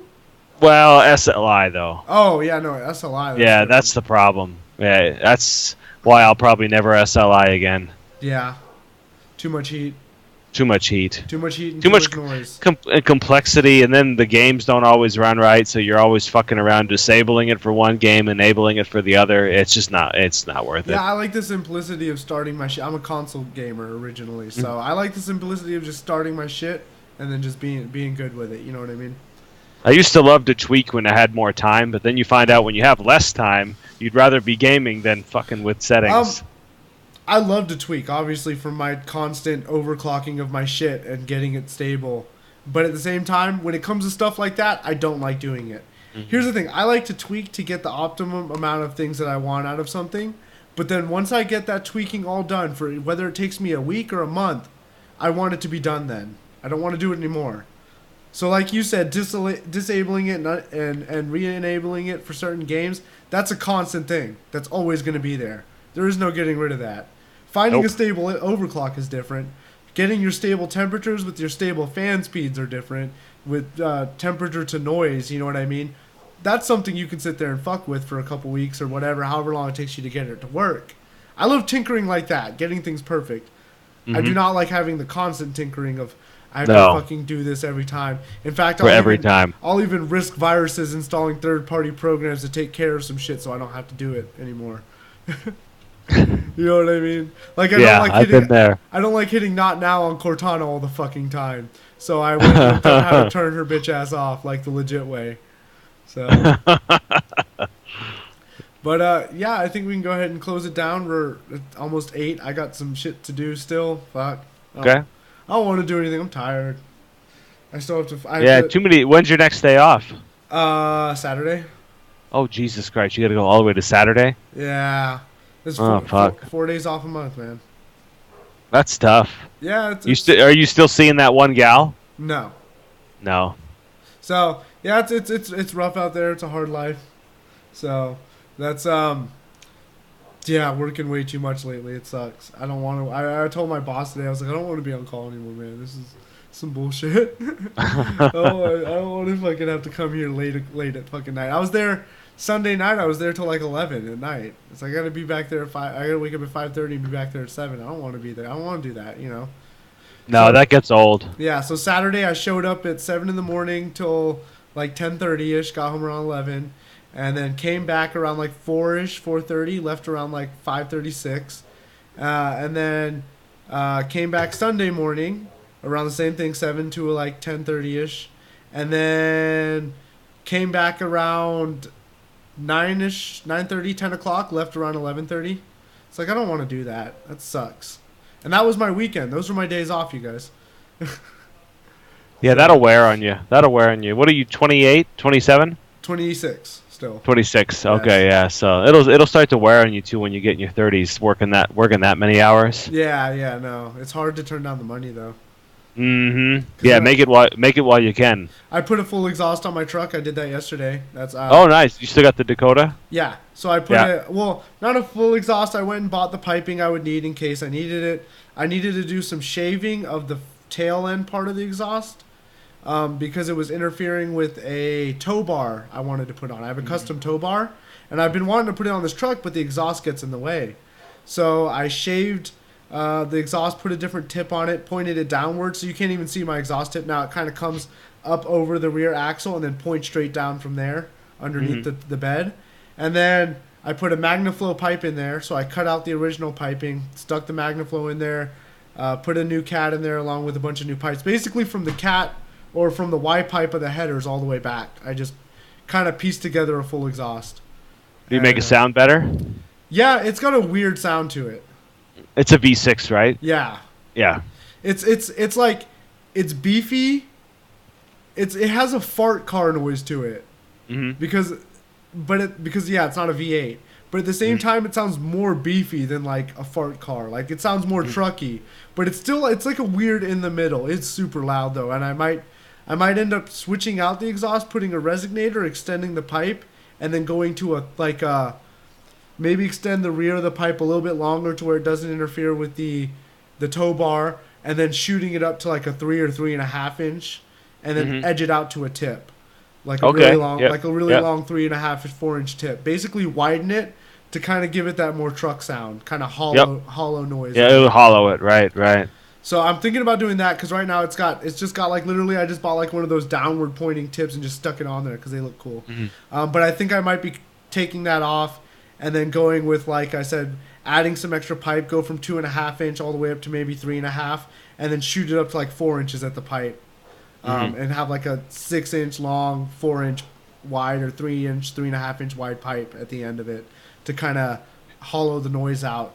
Well, SLI though. Oh, yeah, no, SLI. Yeah, Different. that's the problem. Yeah, that's why I'll probably never SLI again. Yeah. Too much heat. Too much heat. Too much heat and Too too much much noise. complexity, and then the games don't always run right, so you're always fucking around disabling it for one game, enabling it for the other. It's just not. It's not worth it. Yeah, I like the simplicity of starting my shit. I'm a console gamer originally, so I like the simplicity of just starting my shit and then just being good with it. You know what I mean? I used to love to tweak when I had more time, but then you find out when you have less time, you'd rather be gaming than fucking with settings. I love to tweak, obviously, for my constant overclocking of my shit and getting it stable. But at the same time, when it comes to stuff like that, I don't like doing it. Here's the thing. I like to tweak to get the optimum amount of things that I want out of something. But then once I get that tweaking all done, for whether it takes me a week or a month, I want it to be done then. I don't want to do it anymore. So like you said, disabling it and re-enabling it for certain games, that's a constant thing. That's always going to be there. There is no getting rid of that. Finding Nope. a stable overclock is different. Getting your stable temperatures with your stable fan speeds are different. With temperature to noise, you know what I mean? That's something you can sit there and fuck with for a couple weeks or whatever, however long it takes you to get it to work. I love tinkering like that, getting things perfect. I do not like having the constant tinkering of I have No. to fucking do this every time. In fact, For every time. I'll even risk viruses installing third-party programs to take care of some shit so I don't have to do it anymore. You know what I mean? Like I've been there. I don't like hitting not now on Cortana all the fucking time. So I went and learned how to turn her bitch ass off like the legit way. So But yeah, I think we can go ahead and close it down. We're at almost 8. I got some shit to do still. Fuck. Okay. I don't want to do anything. I'm tired. I still have to. Yeah, too many. When's your next day off? Saturday. Oh Jesus Christ! You got to go all the way to Saturday. Yeah. It's Oh, fuck. 4 days off a month, man. That's tough. Yeah. Are you still seeing that one gal? No. No. So yeah, it's rough out there. It's a hard life. So that's yeah, working way too much lately. It sucks. I don't want to. I told my boss today. I was like, I don't want to be on call anymore, man. This is some bullshit. I don't want to fucking have to come here late at fucking night. I was there Sunday night. I was there till like 11 at night. It's like I gotta be back there at 5. I gotta wake up at 5:30 and be back there at 7. I don't want to be there. I don't want to do that. You know. No, So- that gets old. Yeah, so Saturday I showed up at 7 in the morning till like 10:30ish, got home around 11, and then came back around like 4ish, 4:30, left around like 5:36, and then came back Sunday morning around the same thing, 7 to like 10:30ish, and then came back around 9ish, 9:30, 10 o'clock, left around 11:30. It's like I don't want to do that. That sucks. And that was my weekend. Those were my days off, you guys. Yeah, that'll wear on you. That'll wear on you. What are you? 28, 27, 26 still. 26. Okay, yeah. So it'll start to wear on you too when you get in your 30s, working that many hours. Yeah, no. It's hard to turn down the money though. Mm-hmm. Yeah, make it while you can. I put a full exhaust on my truck. I did that yesterday. That's Oh, nice. You still got the Dakota? yeah. So I put Yeah. not a full exhaust. I went and bought the piping I would need in case I needed it. I needed to do some shaving of the tail end part of the exhaust. because it was interfering with a tow bar I wanted to put on. I have a custom tow bar, and I've been wanting to put it on this truck, but the exhaust gets in the way. So I shaved the exhaust, put a different tip on it, pointed it downward, so you can't even see my exhaust tip now. It kind of comes up over the rear axle and then points straight down from there underneath the bed. And then I put a MagnaFlow pipe in there, so I cut out the original piping, stuck the MagnaFlow in there, put a new cat in there along with a bunch of new pipes. Basically from the cat or from the Y pipe of the headers all the way back. I just kind of pieced together a full exhaust. Do you make it sound better? Yeah, it's got a weird sound to it. It's a V6, right? Yeah. Yeah. It's like, it's beefy. It has a fart car noise to it. Because it's not a V8. But at the same time, it sounds more beefy than like a fart car. Like it sounds more trucky, but it's like a weird in the middle. It's super loud though, and I might end up switching out the exhaust, putting a resonator, extending the pipe, and then going to maybe extend the rear of the pipe a little bit longer to where it doesn't interfere with the tow bar, and then shooting it up to like a 3 or 3.5 inch, and then edge it out to a tip, like a really long, long 3.5 to 4 inch tip. Basically widen it to kind of give it that more truck sound, kind of hollow noise. Yeah, it'll hollow it, right. So I'm thinking about doing that because right now it's just got like literally I just bought like one of those downward pointing tips and just stuck it on there because they look cool. But I think I might be taking that off and then going with, like I said, adding some extra pipe, go from 2.5 inch all the way up to maybe 3.5, and then shoot it up to like 4 inches at the pipe, and have like a 6 inch long, 4 inch wide, or 3 inch, 3.5 inch wide pipe at the end of it to kind of hollow the noise out.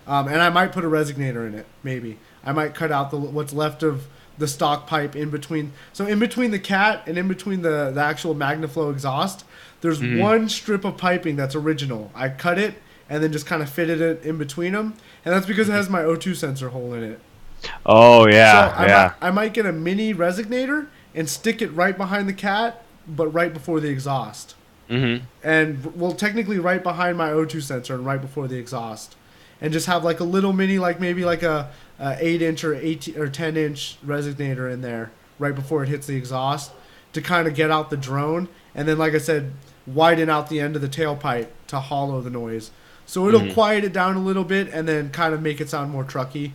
And I might put a resonator in it, maybe. I might cut out what's left of the stock pipe in between. So in between the cat and in between the actual MagnaFlow exhaust, there's one strip of piping that's original. I cut it and then just kind of fitted it in between them. And that's because it has my O2 sensor hole in it. Oh, yeah, So I might get a mini resonator and stick it right behind the cat, but right before the exhaust. And, well, technically right behind my O2 sensor and right before the exhaust. And just have like a little mini, like maybe like a 8 inch or 18 or 10 inch resonator in there right before it hits the exhaust to kind of get out the drone. And then, like I said, widen out the end of the tailpipe to hollow the noise. So it'll quiet it down a little bit and then kind of make it sound more trucky.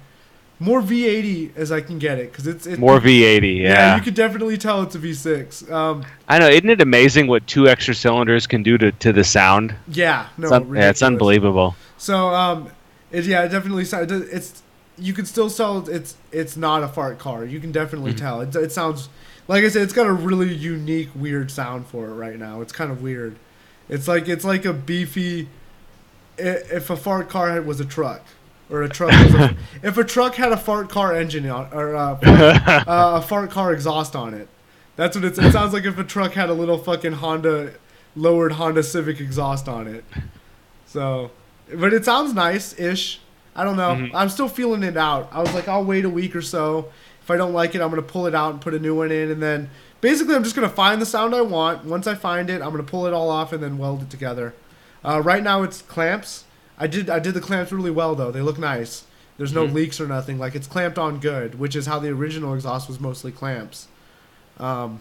More V80 as I can get it, because it's more V80. Yeah, you could definitely tell it's a V6. I know, isn't it amazing what 2 extra cylinders can do to the sound? Yeah, no, it's unbelievable. So it definitely it's you can still tell it's not a fart car. You can definitely tell it sounds, like I said, it's got a really unique, weird sound for it right now. It's kind of weird. It's like a beefy. If a fart car was a truck. Or a truck. If a truck had a fart car engine on, or a fart car exhaust on it, that's what it sounds like. If a truck had a little fucking lowered Honda Civic exhaust on it. So, but it sounds nice-ish. I don't know. I'm still feeling it out. I was like, I'll wait a week or so. If I don't like it, I'm gonna pull it out and put a new one in, and then basically I'm just gonna find the sound I want. Once I find it, I'm gonna pull it all off and then weld it together. Right now it's clamps. I did the clamps really well though. They look nice. There's no leaks or nothing. Like, it's clamped on good, which is how the original exhaust was mostly clamps. But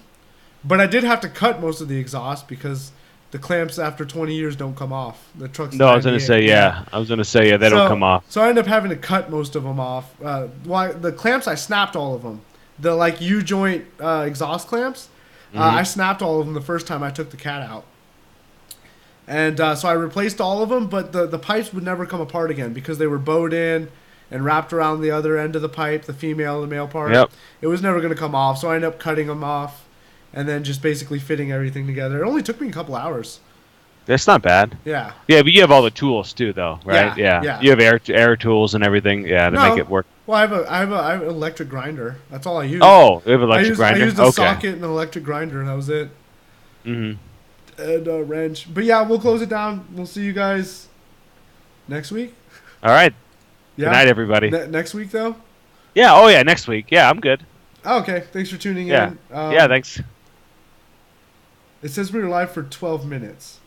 I did have to cut most of the exhaust because the clamps after 20 years don't come off. The truck's I was gonna say they don't come off. So I ended up having to cut most of them off. The clamps, I snapped all of them. The like U-joint exhaust clamps, I snapped all of them the first time I took the cat out. And so I replaced all of them, but the pipes would never come apart again because they were bowed in and wrapped around the other end of the pipe, the female and the male part. Yep. It was never going to come off, so I ended up cutting them off and then just basically fitting everything together. It only took me a couple hours. That's not bad. Yeah. Yeah, but you have all the tools too, though, right? Yeah. You have air tools and everything, to make it work. Well, I have an electric grinder. That's all I use. Oh, you have an electric grinder? I used a socket and an electric grinder, and that was it. And a wrench. But yeah, we'll close it down. We'll see you guys next week. All right. Yeah? Good night, everybody. Next week, though? Yeah. Oh, yeah. Next week. Yeah, I'm good. Oh, okay. Thanks for tuning in. Yeah, thanks. It says we were live for 12 minutes.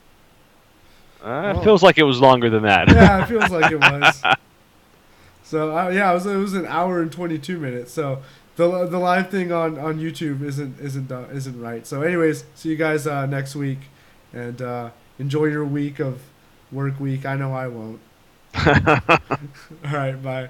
It feels like it was longer than that. Yeah, it feels like it was. So, it was an hour and 22 minutes. So, the live thing on YouTube isn't right. So, anyways, see you guys next week, and enjoy your week of work week. I know I won't. All right, bye.